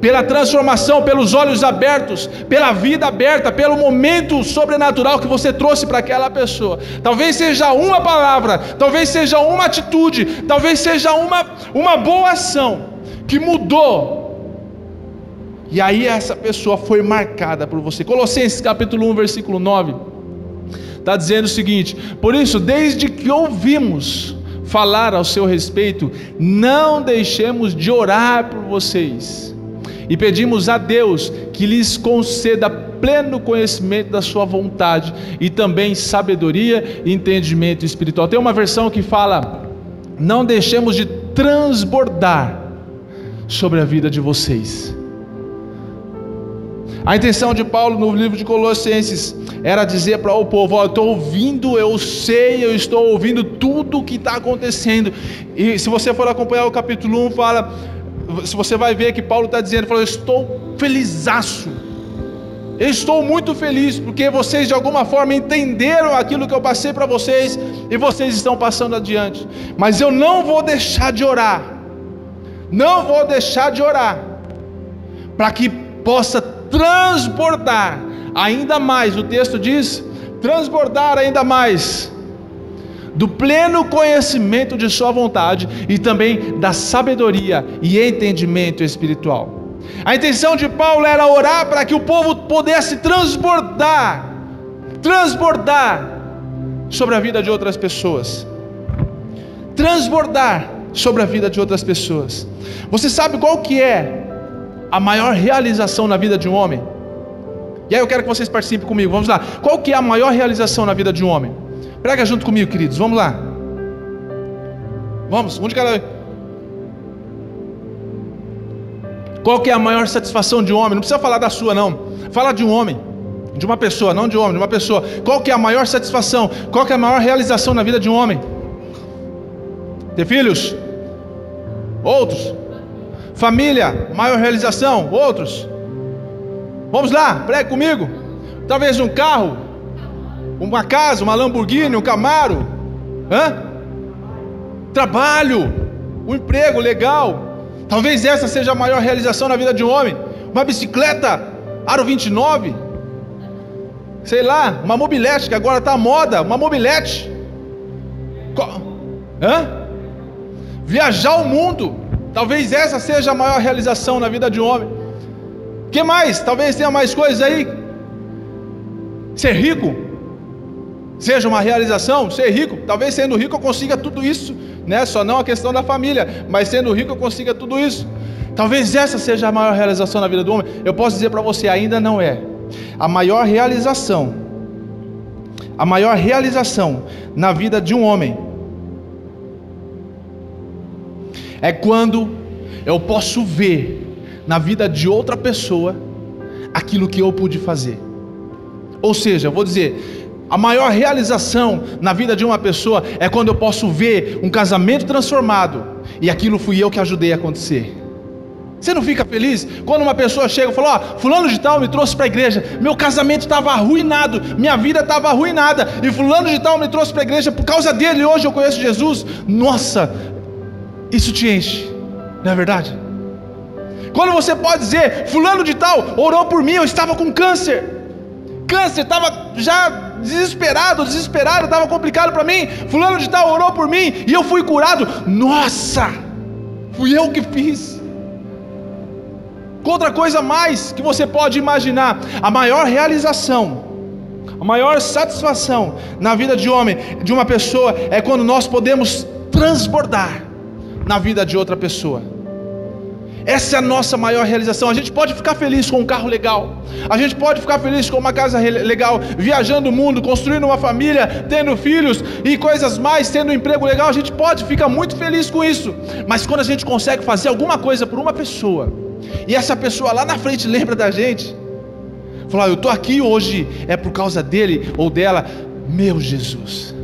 A: Pela transformação, pelos olhos abertos, pela vida aberta, pelo momento sobrenatural que você trouxe para aquela pessoa. Talvez seja uma palavra, talvez seja uma atitude, talvez seja uma boa ação que mudou. E aí essa pessoa foi marcada por você. Colossenses capítulo 1, versículo 9, está dizendo o seguinte: por isso, desde que ouvimos falar ao seu respeito, não deixemos de orar por vocês, e pedimos a Deus que lhes conceda pleno conhecimento da sua vontade, e também sabedoria e entendimento espiritual. Tem uma versão que fala: não deixemos de transbordar sobre a vida de vocês. A intenção de Paulo no livro de Colossenses era dizer para o povo: ó, eu estou ouvindo, eu sei, eu estou ouvindo tudo o que está acontecendo. E se você for acompanhar o capítulo 1, se você vai ver que Paulo está dizendo, eu estou felizaço, eu estou muito feliz, porque vocês de alguma forma entenderam aquilo que eu passei para vocês, e vocês estão passando adiante. Mas eu não vou deixar de orar, para que possa transbordar ainda mais, o texto diz, transbordar ainda mais do pleno conhecimento de sua vontade e também da sabedoria e entendimento espiritual. A intenção de Paulo era orar para que o povo pudesse transbordar sobre a vida de outras pessoas. Transbordar sobre a vida de outras pessoas. Você sabe qual que é a maior realização na vida de um homem? E aí eu quero que vocês participem comigo, vamos lá. Qual que é a maior realização na vida de um homem? Prega junto comigo, queridos, vamos lá. Vamos, um de cada vez. Qual que é a maior satisfação de um homem? Não precisa falar da sua não, fala de um homem, de uma pessoa, não de um homem, de uma pessoa. Qual que é a maior satisfação? Qual que é a maior realização na vida de um homem? Ter filhos? Outros? Família, maior realização? Outros? Vamos lá, prega comigo. Talvez um carro, uma casa, uma Lamborghini, um Camaro, trabalho, um emprego legal. Talvez essa seja a maior realização na vida de um homem. Uma bicicleta Aro 29, sei lá, uma mobilete, que agora está à moda, uma mobilete. Viajar o mundo, talvez essa seja a maior realização na vida de um homem. O que mais? Talvez tenha mais coisas aí. Ser rico seja uma realização. Ser rico, talvez sendo rico eu consiga tudo isso, né? Só não a questão da família, mas sendo rico eu consiga tudo isso. Talvez essa seja a maior realização na vida do homem. Eu posso dizer para você, ainda não é. A maior realização na vida de um homem é quando eu posso ver na vida de outra pessoa aquilo que eu pude fazer. Ou seja, eu vou dizer, a maior realização na vida de uma pessoa é quando eu posso ver um casamento transformado e aquilo fui eu que ajudei a acontecer. Você não fica feliz quando uma pessoa chega e fala: fulano de tal me trouxe para a igreja, meu casamento estava arruinado, minha vida estava arruinada, e fulano de tal me trouxe para a igreja, por causa dele hoje eu conheço Jesus. Nossa, isso te enche, não é verdade? Quando você pode dizer: fulano de tal orou por mim, eu estava com câncer, estava já desesperado, estava complicado para mim, fulano de tal orou por mim e eu fui curado. Nossa, fui eu que fiz. Outra coisa mais que você pode imaginar, a maior realização, a maior satisfação na vida de homem, de uma pessoa, é quando nós podemos transbordar na vida de outra pessoa. Essa é a nossa maior realização. A gente pode ficar feliz com um carro legal, a gente pode ficar feliz com uma casa legal, viajando o mundo, construindo uma família, tendo filhos e coisas mais, tendo um emprego legal. A gente pode ficar muito feliz com isso. Mas quando a gente consegue fazer alguma coisa por uma pessoa, e essa pessoa lá na frente lembra da gente, fala: eu estou aqui hoje, é por causa dele ou dela. Meu Jesus,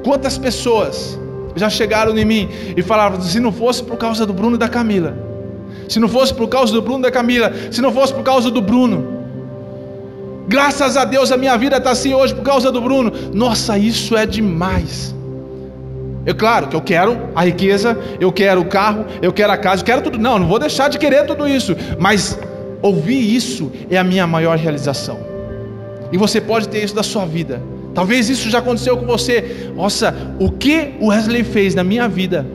A: quantas pessoas já chegaram em mim e falaram: se não fosse por causa do Bruno e da Camila, se não fosse por causa do Bruno e da Camila, se não fosse por causa do Bruno, graças a Deus a minha vida está assim hoje por causa do Bruno. Nossa, isso é demais. Claro que eu quero a riqueza, eu quero o carro, eu quero a casa, eu quero tudo. Não vou deixar de querer tudo isso, mas ouvir isso é a minha maior realização. E você pode ter isso da sua vida. Talvez isso já aconteceu com você. Nossa, o que o Wesley fez na minha vida?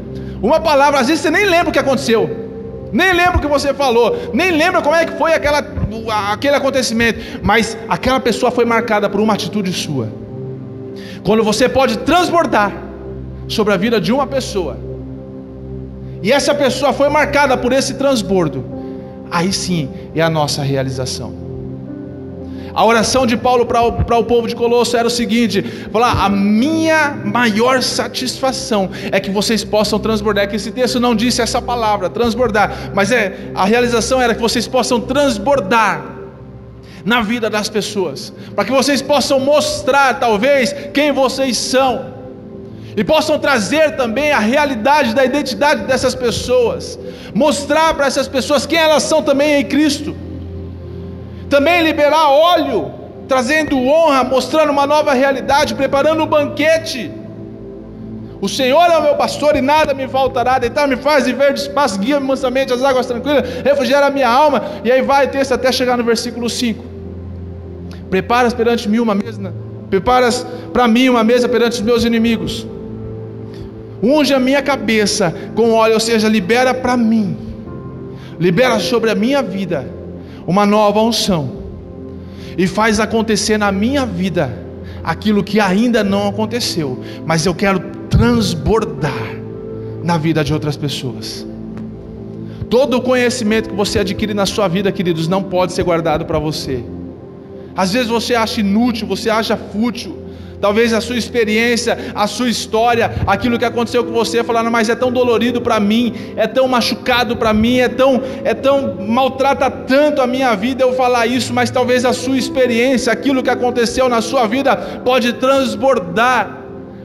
A: Uma palavra, às vezes você nem lembra o que aconteceu, nem lembra o que você falou, nem lembra como é que foi aquele acontecimento, mas aquela pessoa foi marcada por uma atitude sua. Quando você pode transbordar sobre a vida de uma pessoa, e essa pessoa foi marcada por esse transbordo, aí sim é a nossa realização. A oração de Paulo para o povo de Colosso era o seguinte: falar, a minha maior satisfação é que vocês possam transbordar. É que esse texto não disse essa palavra, transbordar, mas a realização era que vocês possam transbordar na vida das pessoas, para que vocês possam mostrar talvez quem vocês são, e possam trazer também a realidade da identidade dessas pessoas, mostrar para essas pessoas quem elas são também em Cristo. Também liberar óleo, trazendo honra, mostrando uma nova realidade, preparando um banquete. O Senhor é o meu pastor e nada me faltará. Deitar-me faz em verdes pastos, guia-me mansamente às águas tranquilas, refrigera a minha alma. E aí vai o texto até chegar no versículo 5. Preparas perante mim uma mesa, preparas para mim uma mesa perante os meus inimigos. Unge a minha cabeça com óleo, ou seja, libera para mim, libera sobre a minha vida uma nova unção, e faz acontecer na minha vida aquilo que ainda não aconteceu, mas eu quero transbordar na vida de outras pessoas. Todo o conhecimento que você adquire na sua vida, queridos, não pode ser guardado para você. Às vezes você acha inútil, você acha fútil, talvez a sua experiência, a sua história, aquilo que aconteceu com você, falando, mas é tão dolorido para mim, é tão machucado para mim, é tão maltrata tanto a minha vida eu falar isso, mas talvez a sua experiência, aquilo que aconteceu na sua vida, pode transbordar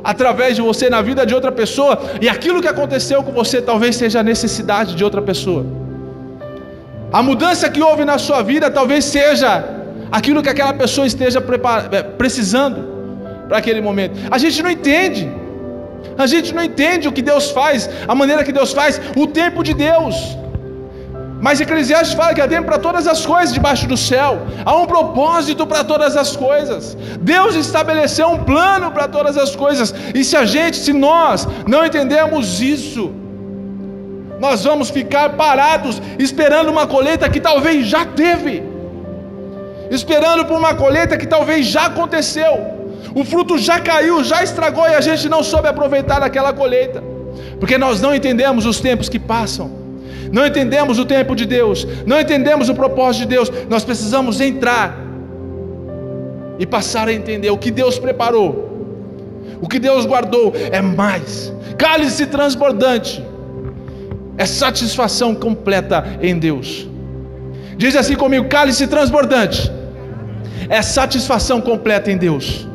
A: através de você na vida de outra pessoa, e aquilo que aconteceu com você talvez seja a necessidade de outra pessoa. A mudança que houve na sua vida talvez seja aquilo que aquela pessoa esteja precisando para aquele momento. A gente não entende o que Deus faz, a maneira que Deus faz, o tempo de Deus. Mas Eclesiastes fala que há tempo para todas as coisas debaixo do céu, há um propósito para todas as coisas. Deus estabeleceu um plano para todas as coisas, e se nós não entendemos isso, nós vamos ficar parados esperando uma colheita que talvez já teve, esperando por uma colheita que talvez já aconteceu. O fruto já caiu, já estragou, e a gente não soube aproveitar aquela colheita, porque nós não entendemos os tempos que passam, não entendemos o tempo de Deus, não entendemos o propósito de Deus. Nós precisamos entrar e passar a entender o que Deus preparou, o que Deus guardou é mais. Cálice transbordante é satisfação completa em Deus. Diz assim comigo: cálice transbordante é satisfação completa em Deus.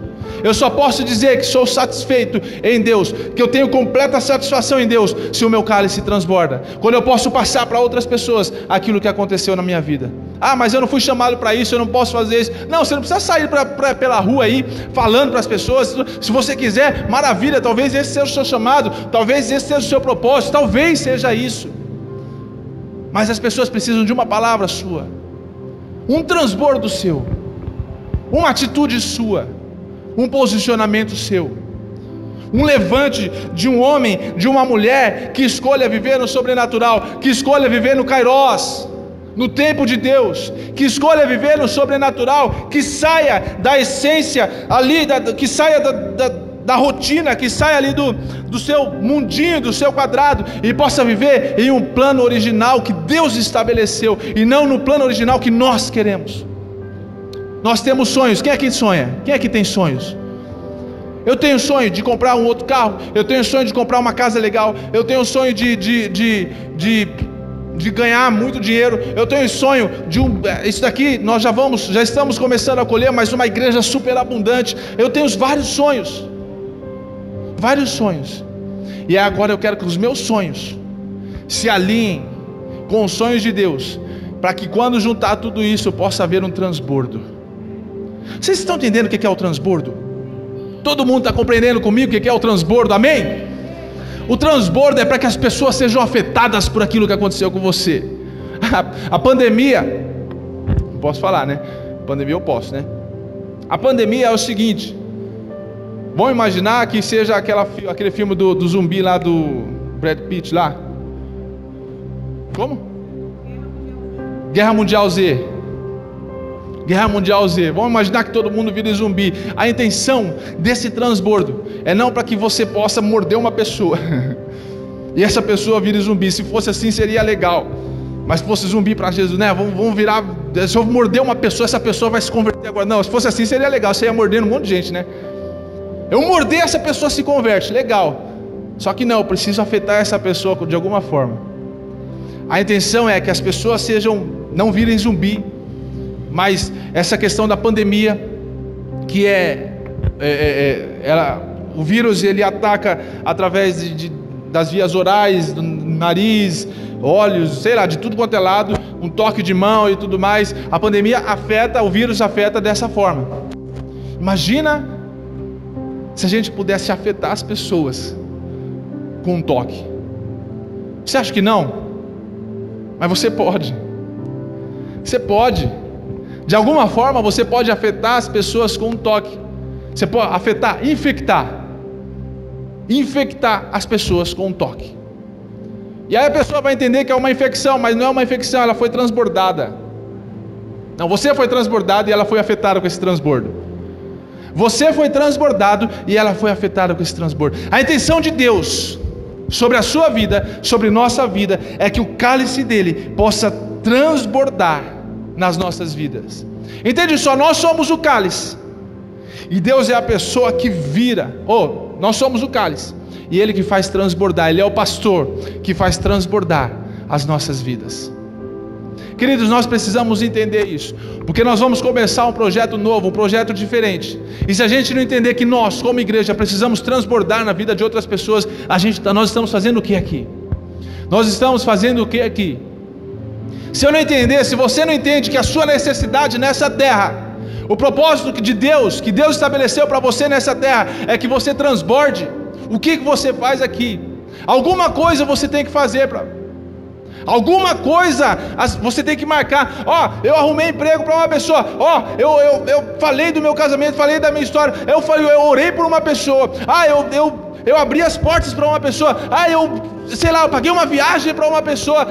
A: Eu só posso dizer que sou satisfeito em Deus, que eu tenho completa satisfação em Deus, se o meu cálice transborda, quando eu posso passar para outras pessoas aquilo que aconteceu na minha vida. Ah, mas eu não fui chamado para isso, eu não posso fazer isso. Não, você não precisa sair pela rua aí, falando para as pessoas. Se você quiser, maravilha, talvez esse seja o seu chamado, talvez esse seja o seu propósito, talvez seja isso. Mas as pessoas precisam de uma palavra sua, um transbordo seu, uma atitude sua, um posicionamento seu, um levante de um homem, de uma mulher que escolha viver no sobrenatural, que escolha viver no Kairos, no tempo de Deus, que escolha viver no sobrenatural, que saia da essência ali, que saia da rotina, que saia ali do seu mundinho, do seu quadrado, e possa viver em um plano original que Deus estabeleceu, e não no plano original que nós queremos. Nós temos sonhos. Quem aqui sonha? Quem aqui tem sonhos? Eu tenho sonho de comprar um outro carro, eu tenho sonho de comprar uma casa legal, eu tenho sonho de ganhar muito dinheiro, eu tenho sonho de isso daqui, nós já estamos começando a colher, mas uma igreja super abundante. Eu tenho vários sonhos, e agora eu quero que os meus sonhos se alinhem com os sonhos de Deus, para que quando juntar tudo isso eu possa haver um transbordo. Vocês estão entendendo o que é o transbordo? Todo mundo está compreendendo comigo o que é o transbordo, amém? O transbordo é para que as pessoas sejam afetadas por aquilo que aconteceu com você. A pandemia, não posso falar, né? Pandemia eu posso, né? A pandemia é o seguinte: vamos imaginar que seja aquele filme do zumbi lá do Brad Pitt lá. Como? Guerra Mundial Z. Guerra Mundial Z. Vamos imaginar que todo mundo vira zumbi. A intenção desse transbordo é não para que você possa morder uma pessoa e essa pessoa vire zumbi. Se fosse assim seria legal, mas se fosse zumbi para Jesus, né? Vamos virar se eu morder uma pessoa, essa pessoa vai se converter agora. Não, se fosse assim seria legal, você ia mordendo um monte de gente, né? Eu morder, essa pessoa se converte, legal. Só que não, eu preciso afetar essa pessoa de alguma forma. A intenção é que as pessoas não virem zumbi, mas essa questão da pandemia, que o vírus ele ataca através das vias orais, do nariz, olhos, sei lá, de tudo quanto é lado, um toque de mão e tudo mais. A pandemia afeta, o vírus afeta dessa forma. Imagina se a gente pudesse afetar as pessoas com um toque. Você acha que não? Mas você pode. Você pode. De alguma forma você pode afetar as pessoas com um toque. Você pode afetar, infectar as pessoas com um toque. E aí a pessoa vai entender que é uma infecção, mas não é uma infecção, ela foi transbordada. Não, você foi transbordado e ela foi afetada com esse transbordo. Você foi transbordado e ela foi afetada com esse transbordo. A intenção de Deus sobre a sua vida, sobre nossa vida, é que o cálice dele possa transbordar nas nossas vidas. Entende só, nós somos o cálice e Deus é a pessoa que vira. Nós somos o cálice e Ele que faz transbordar. Ele é o pastor que faz transbordar as nossas vidas. Queridos, nós precisamos entender isso, porque nós vamos começar um projeto novo, um projeto diferente. E se a gente não entender que nós, como igreja, precisamos transbordar na vida de outras pessoas, nós estamos fazendo o que aqui? Nós estamos fazendo o que aqui? Se eu não entender, se você não entende que a sua necessidade nessa terra, o propósito de Deus, que Deus estabeleceu para você nessa terra, é que você transborde. O que você faz aqui? Alguma coisa você tem que fazer alguma coisa você tem que marcar. Eu arrumei emprego para uma pessoa. Eu falei do meu casamento, falei da minha história. Eu orei por uma pessoa. Eu abri as portas para uma pessoa. Eu paguei uma viagem para uma pessoa.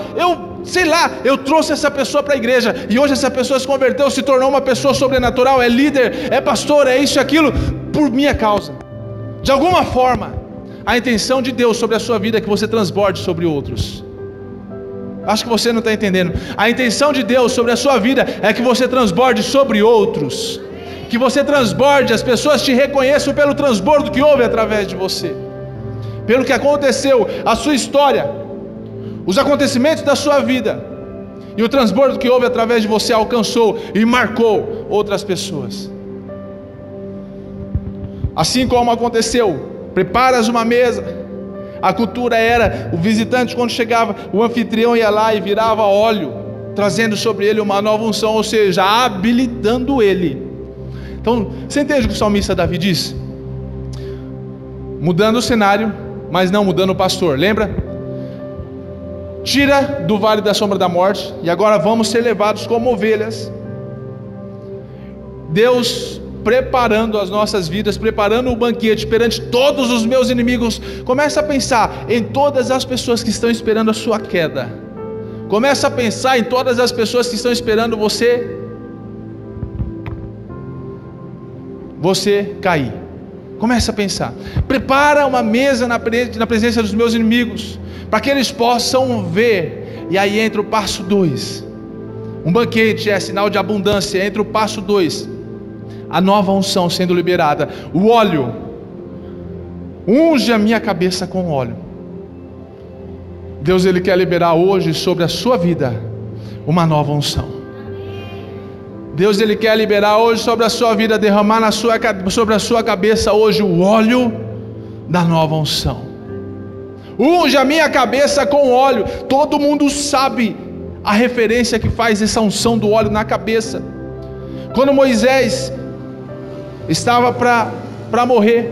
A: Eu trouxe essa pessoa para a igreja. E hoje essa pessoa se converteu, se tornou uma pessoa sobrenatural. É líder, é pastor, é isso e aquilo, por minha causa. De alguma forma, a intenção de Deus sobre a sua vida é que você transborde sobre outros. Acho que você não está entendendo. A intenção de Deus sobre a sua vida é que você transborde sobre outros. Que você transborde, as pessoas te reconheçam pelo transbordo que houve através de você, pelo que aconteceu, a sua história, os acontecimentos da sua vida, e o transbordo que houve através de você alcançou e marcou outras pessoas. Assim como aconteceu, preparas uma mesa. A cultura era, o visitante quando chegava, o anfitrião ia lá e virava óleo, trazendo sobre ele uma nova unção, ou seja, habilitando ele. Então, você entende o que o salmista Davi diz? Mudando o cenário, mas não mudando o pastor, lembra? Tira do vale da sombra da morte, e agora vamos ser levados como ovelhas. Deus preparando as nossas vidas, preparando um banquete perante todos os meus inimigos. Começa a pensar em todas as pessoas que estão esperando a sua queda. Começa a pensar em todas as pessoas que estão esperando você cair. Começa a pensar. Prepara uma mesa na presença dos meus inimigos, para que eles possam ver. E aí entra o passo 2. Um banquete é sinal de abundância. Entra o passo 2. A nova unção sendo liberada. O óleo. Unge a minha cabeça com óleo. Deus, Ele quer liberar hoje sobre a sua vida uma nova unção. Deus, Ele quer liberar hoje sobre a sua vida, derramar sobre a sua cabeça hoje o óleo da nova unção. Unge a minha cabeça com óleo. Todo mundo sabe a referência que faz essa unção do óleo na cabeça. Quando Moisés estava para morrer,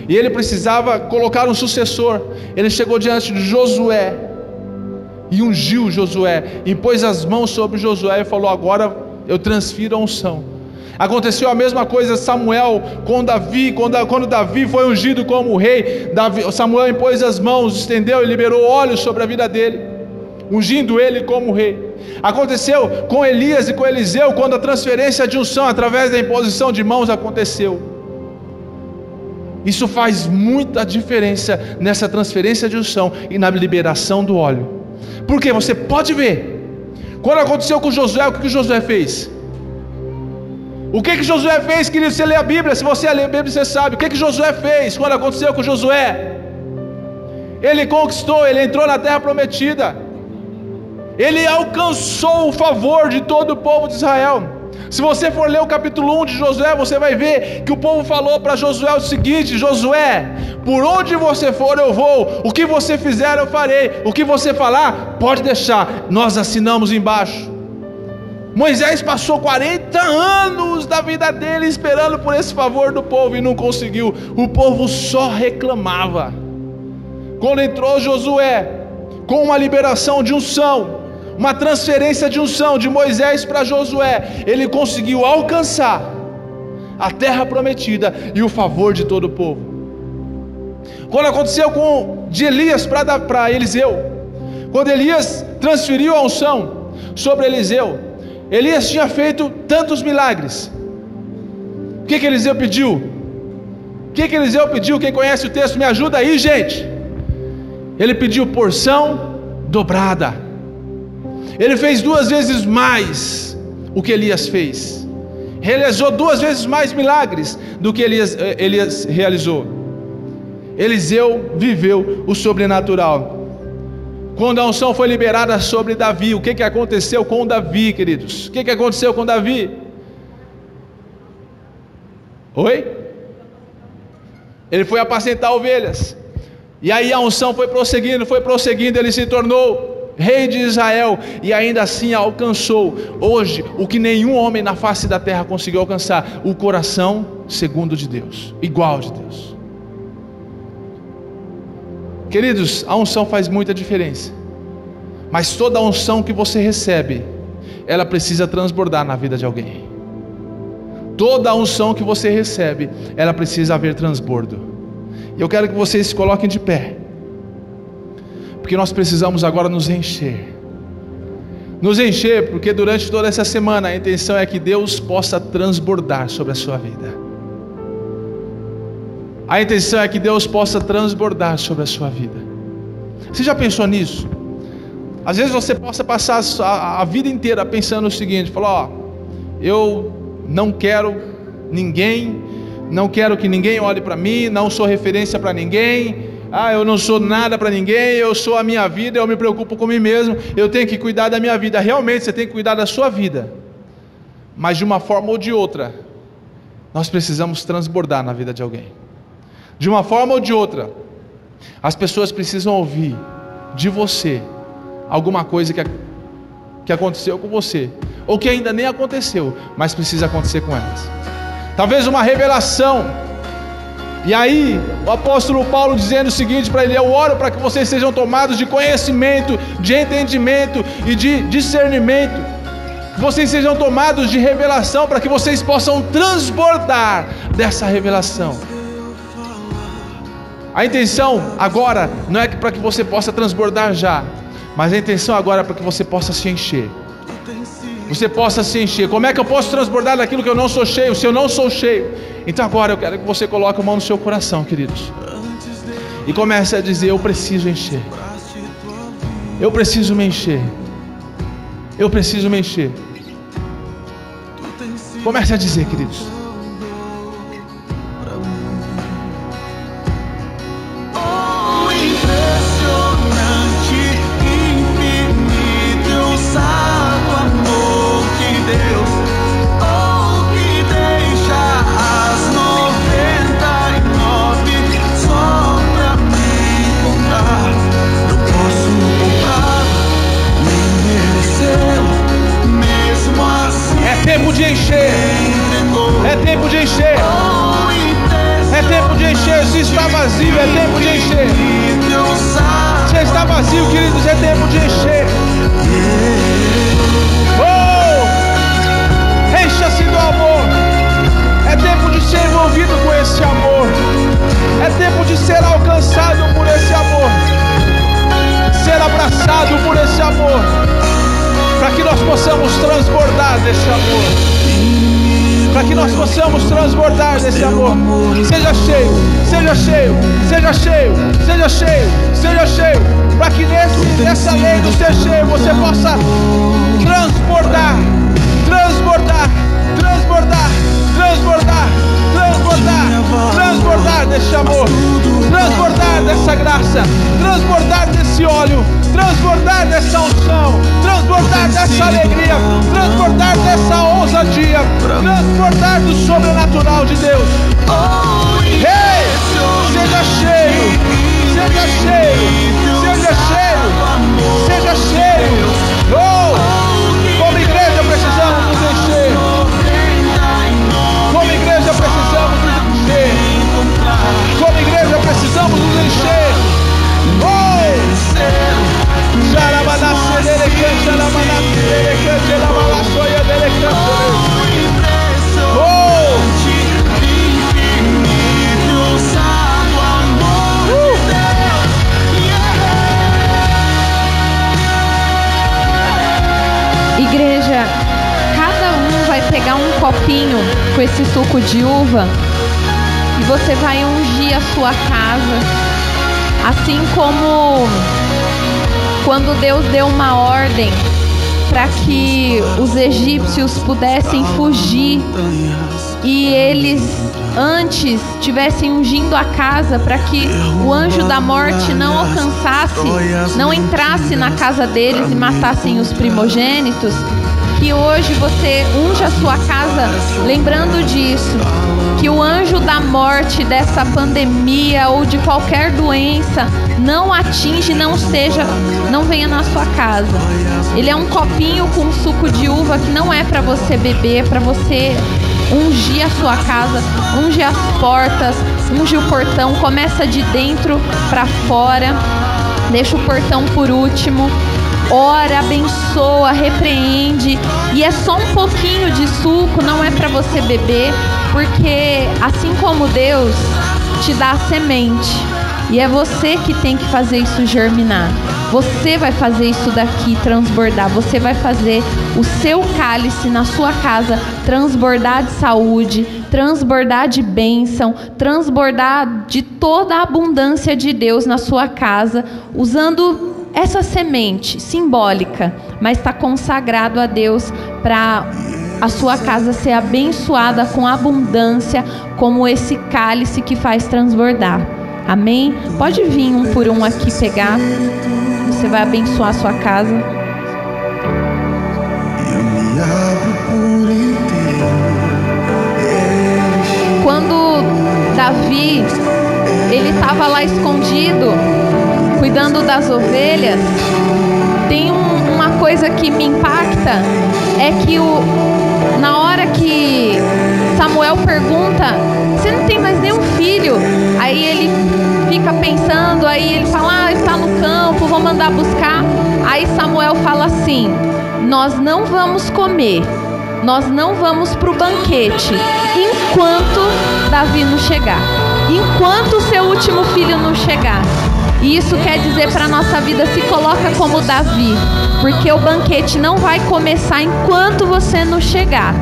A: e ele precisava colocar um sucessor, ele chegou diante de Josué, e ungiu Josué, e pôs as mãos sobre Josué, e falou: agora eu transfiro a unção. Aconteceu a mesma coisa Samuel com Davi, quando Davi foi ungido como rei, Samuel impôs as mãos, estendeu e liberou óleo sobre a vida dele, ungindo ele como rei. Aconteceu com Elias e com Eliseu, quando a transferência de unção através da imposição de mãos aconteceu. Isso faz muita diferença nessa transferência de unção e na liberação do óleo, porque você pode ver Quando aconteceu com Josué, o que Josué fez? O que Josué fez, querido? Você lê a Bíblia, se você lê a Bíblia, você sabe. O que Josué fez quando aconteceu com Josué? Ele conquistou, ele entrou na terra prometida. Ele alcançou o favor de todo o povo de Israel. Se você for ler o capítulo 1 de Josué, você vai ver que o povo falou para Josué o seguinte: Josué, por onde você for eu vou, o que você fizer eu farei, o que você falar, pode deixar, nós assinamos embaixo. Moisés passou 40 anos da vida dele esperando por esse favor do povo e não conseguiu. O povo só reclamava. Quando entrou Josué, com uma liberação de unção, uma transferência de unção de Moisés para Josué, ele conseguiu alcançar a terra prometida e o favor de todo o povo. Quando aconteceu de Elias para Eliseu, quando Elias transferiu a unção sobre Eliseu, Elias tinha feito tantos milagres. O que Eliseu pediu? O que Eliseu pediu? Quem conhece o texto me ajuda aí, gente. Ele pediu porção dobrada. Ele fez 2 vezes mais o que Elias fez. Realizou 2 vezes mais milagres do que Elias realizou. Eliseu viveu o sobrenatural. Quando a unção foi liberada sobre Davi, o que aconteceu com Davi, queridos? O que aconteceu com Davi? Oi? Ele foi apacentar ovelhas. E aí a unção foi prosseguindo, ele se tornou rei de Israel, e ainda assim alcançou hoje o que nenhum homem na face da terra conseguiu alcançar: o coração segundo de Deus, igual de Deus. Queridos, a unção faz muita diferença, mas toda a unção que você recebe, ela precisa transbordar na vida de alguém. Toda a unção que você recebe, ela precisa haver transbordo. E eu quero que vocês se coloquem de pé, porque nós precisamos agora nos encher, porque durante toda essa semana a intenção é que Deus possa transbordar sobre a sua vida. A intenção é que Deus possa transbordar sobre a sua vida. Você já pensou nisso? Às vezes você possa passar a vida inteira pensando o seguinte: falar, eu não quero ninguém, não quero que ninguém olhe para mim, não sou referência para ninguém, eu não sou nada para ninguém, eu sou a minha vida, eu me preocupo com mim mesmo, eu tenho que cuidar da minha vida. Realmente você tem que cuidar da sua vida, mas de uma forma ou de outra, nós precisamos transbordar na vida de alguém. De uma forma ou de outra, as pessoas precisam ouvir de você alguma coisa que aconteceu com você, ou que ainda nem aconteceu, mas precisa acontecer com elas. Talvez uma revelação. E aí o apóstolo Paulo dizendo o seguinte para ele: eu oro para que vocês sejam tomados de conhecimento, de entendimento e de discernimento, que vocês sejam tomados de revelação, para que vocês possam transbordar dessa revelação. A intenção agora não é para que você possa transbordar já, mas a intenção agora é para que você possa se encher. Você possa se encher. Como é que eu posso transbordar daquilo que eu não sou cheio, se eu não sou cheio? Então agora eu quero que você coloque a mão no seu coração, queridos, e comece a dizer: eu preciso encher. Eu preciso me encher. Eu preciso me encher. Comece a dizer, queridos. É tempo de encher. É tempo de encher. É tempo de encher. Se está vazio, é tempo de encher. Se está vazio, queridos, é tempo de encher. Oh! Encha-se do amor. É tempo de ser envolvido com esse amor. É tempo de ser alcançado por esse amor, ser abraçado por esse amor, para que nós possamos transbordar desse amor, para que nós possamos transbordar desse amor. Seja cheio, seja cheio, seja cheio, seja cheio, seja cheio, para que nessa lei do ser cheio você possa sobrenatural de Deus. Ei, seja cheio, seja cheio, seja cheio, seja cheio. Oh, como igreja precisamos nos encher. Como igreja precisamos nos encher. Como igreja precisamos nos encher.
B: Igreja, cada um vai pegar um copinho com esse suco de uva e você vai ungir a sua casa, assim como quando Deus deu uma ordem para que os egípcios pudessem fugir e eles antes estivessem ungindo a casa para que o anjo da morte não alcançasse, não entrasse na casa deles e matassem os primogênitos. Que hoje você unja a sua casa lembrando disso, que o anjo da morte dessa pandemia ou de qualquer doença não atinge, não venha na sua casa. Ele é um copinho com suco de uva que não é para você beber, é para você ungir a sua casa, ungir as portas, ungir o portão, começa de dentro para fora, deixa o portão por último. Ora, abençoa, repreende. E é só um pouquinho de suco, não é para você beber, porque assim como Deus te dá a semente, e é você que tem que fazer isso germinar. Você vai fazer isso daqui transbordar. Você vai fazer o seu cálice na sua casa transbordar de saúde, transbordar de bênção, transbordar de toda a abundância de Deus na sua casa, usando essa semente simbólica, mas está consagrado a Deus para a sua casa ser abençoada com abundância, como esse cálice que faz transbordar. Amém? Pode vir um por um aqui pegar. Você vai abençoar a sua casa. Quando Davi, ele estava lá escondido, cuidando das ovelhas, tem uma coisa que me impacta, é que na hora que Samuel pergunta, você não tem mais nenhum filho? Aí ele fica pensando, aí ele fala, ele está no campo, vou mandar buscar. Aí Samuel fala assim, nós não vamos comer, nós não vamos para o banquete, enquanto Davi não chegar, enquanto o seu último filho não chegar. E isso quer dizer para a nossa vida, se coloca como Davi, porque o banquete não vai começar enquanto você não chegar.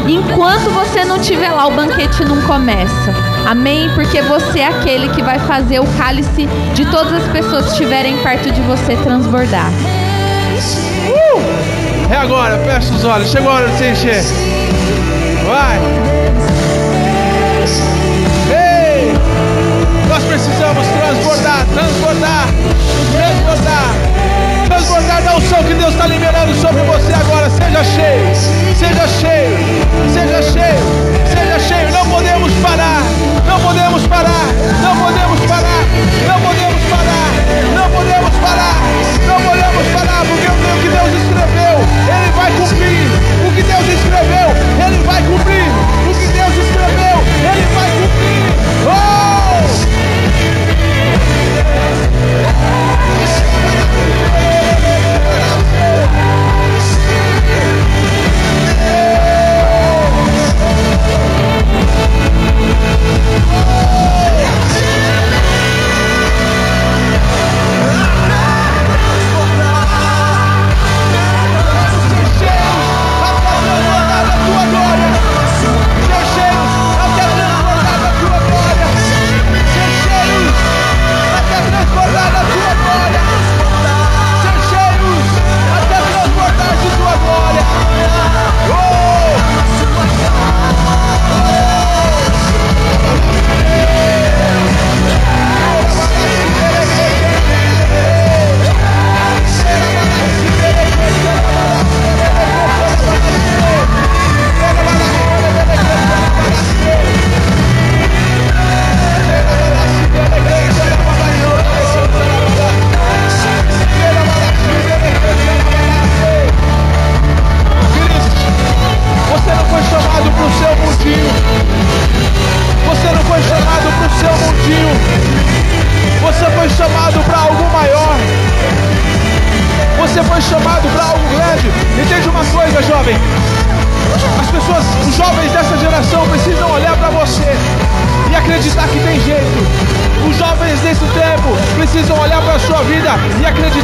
B: Enquanto você não estiver lá, o banquete não começa. Amém? Porque você é aquele que vai fazer o cálice de todas as pessoas que estiverem perto de você transbordar.
A: É agora, fecha os olhos, chegou a hora de se encher. Vai! Ei! Nós precisamos transbordar, transbordar, transbordar, transbordar da unção que Deus está liberando sobre você agora. Seja cheio, seja cheio, seja cheio, seja cheio. Não podemos parar, não podemos parar, não podemos parar, não podemos parar, não podemos parar, não podemos parar, porque o que Deus escreveu, Ele vai cumprir. O que Deus escreveu, Ele vai cumprir. O que Deus escreveu, Ele vai cumprir. Oh!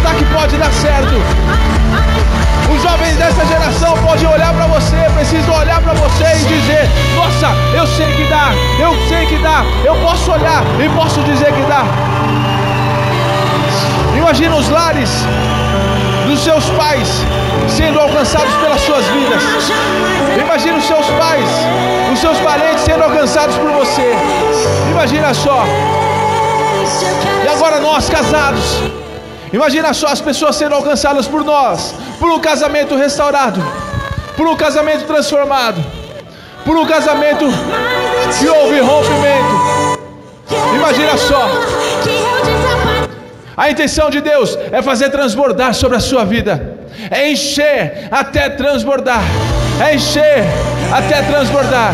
A: acreditar que pode dar certo. Os jovens dessa geração podem olhar para você, precisam olhar para você e dizer: nossa, eu sei que dá, eu sei que dá, eu posso olhar e posso dizer que dá. Imagina os lares dos seus pais sendo alcançados pelas suas vidas. Imagina os seus pais, os seus parentes sendo alcançados por você. Imagina só. E agora nós casados, imagina só as pessoas sendo alcançadas por nós, por um casamento restaurado, por um casamento transformado, por um casamento que houve rompimento. Imagina só. A intenção de Deus é fazer transbordar sobre a sua vida, é encher até transbordar, é encher até transbordar.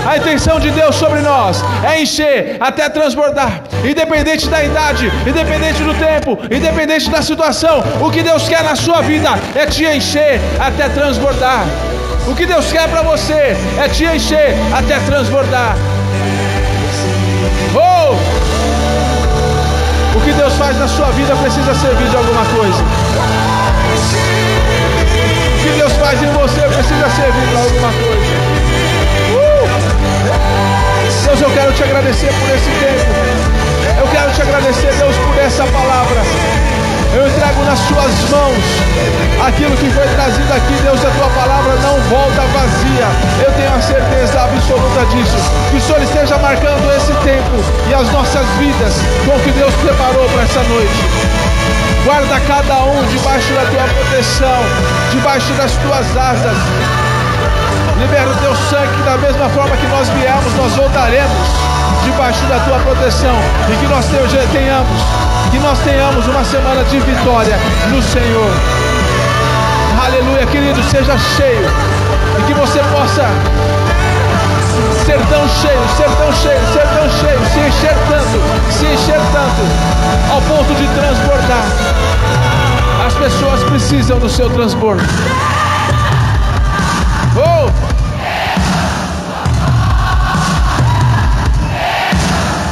A: A intenção de Deus sobre nós é encher até transbordar, independente da idade, independente do tempo, independente da situação. O que Deus quer na sua vida é te encher até transbordar. O que Deus quer para você é te encher até transbordar. O que Deus faz na sua vida precisa servir de alguma coisa. O que Deus faz em você precisa servir para alguma coisa. Deus, eu quero te agradecer por esse tempo. Eu quero te agradecer, Deus, por essa palavra. Eu entrego nas suas mãos aquilo que foi trazido aqui, Deus. A tua palavra não volta vazia. Eu tenho a certeza absoluta disso. Que o Senhor esteja marcando esse tempo e as nossas vidas com o que Deus preparou para essa noite. Guarda cada um debaixo da tua proteção, debaixo das tuas asas. Libera o teu sangue, que da mesma forma que nós viemos, nós voltaremos debaixo da tua proteção. E que nós tenhamos uma semana de vitória no Senhor. Aleluia, querido, seja cheio. E que você possa ser tão cheio, se encher tanto, ao ponto de transbordar. As pessoas precisam do seu transbordo.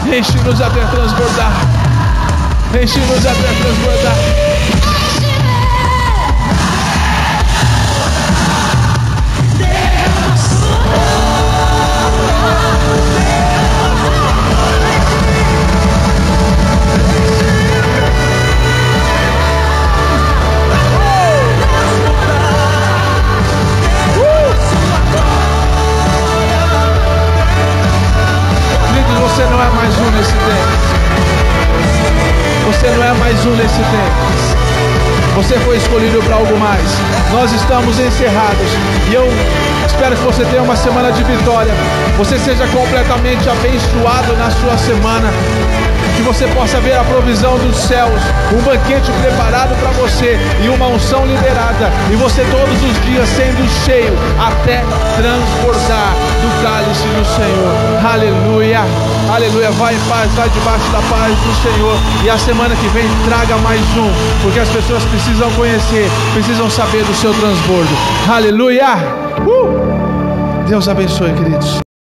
A: Enche-nos até transbordar. Enche-nos até transbordar. Você não é mais um nesse tempo. Você não é mais um nesse tempo. Você foi escolhido para algo mais. Nós estamos encerrados. E eu espero que você tenha uma semana de vitória. Você seja completamente abençoado na sua semana. Que você possa ver a provisão dos céus, um banquete preparado para você e uma unção liberada. E você todos os dias sendo cheio até transbordar do cálice do Senhor. Aleluia, aleluia. Vai em paz, vai debaixo da paz do Senhor. E a semana que vem traga mais um, porque as pessoas precisam conhecer, precisam saber do seu transbordo. Aleluia. Deus abençoe, queridos.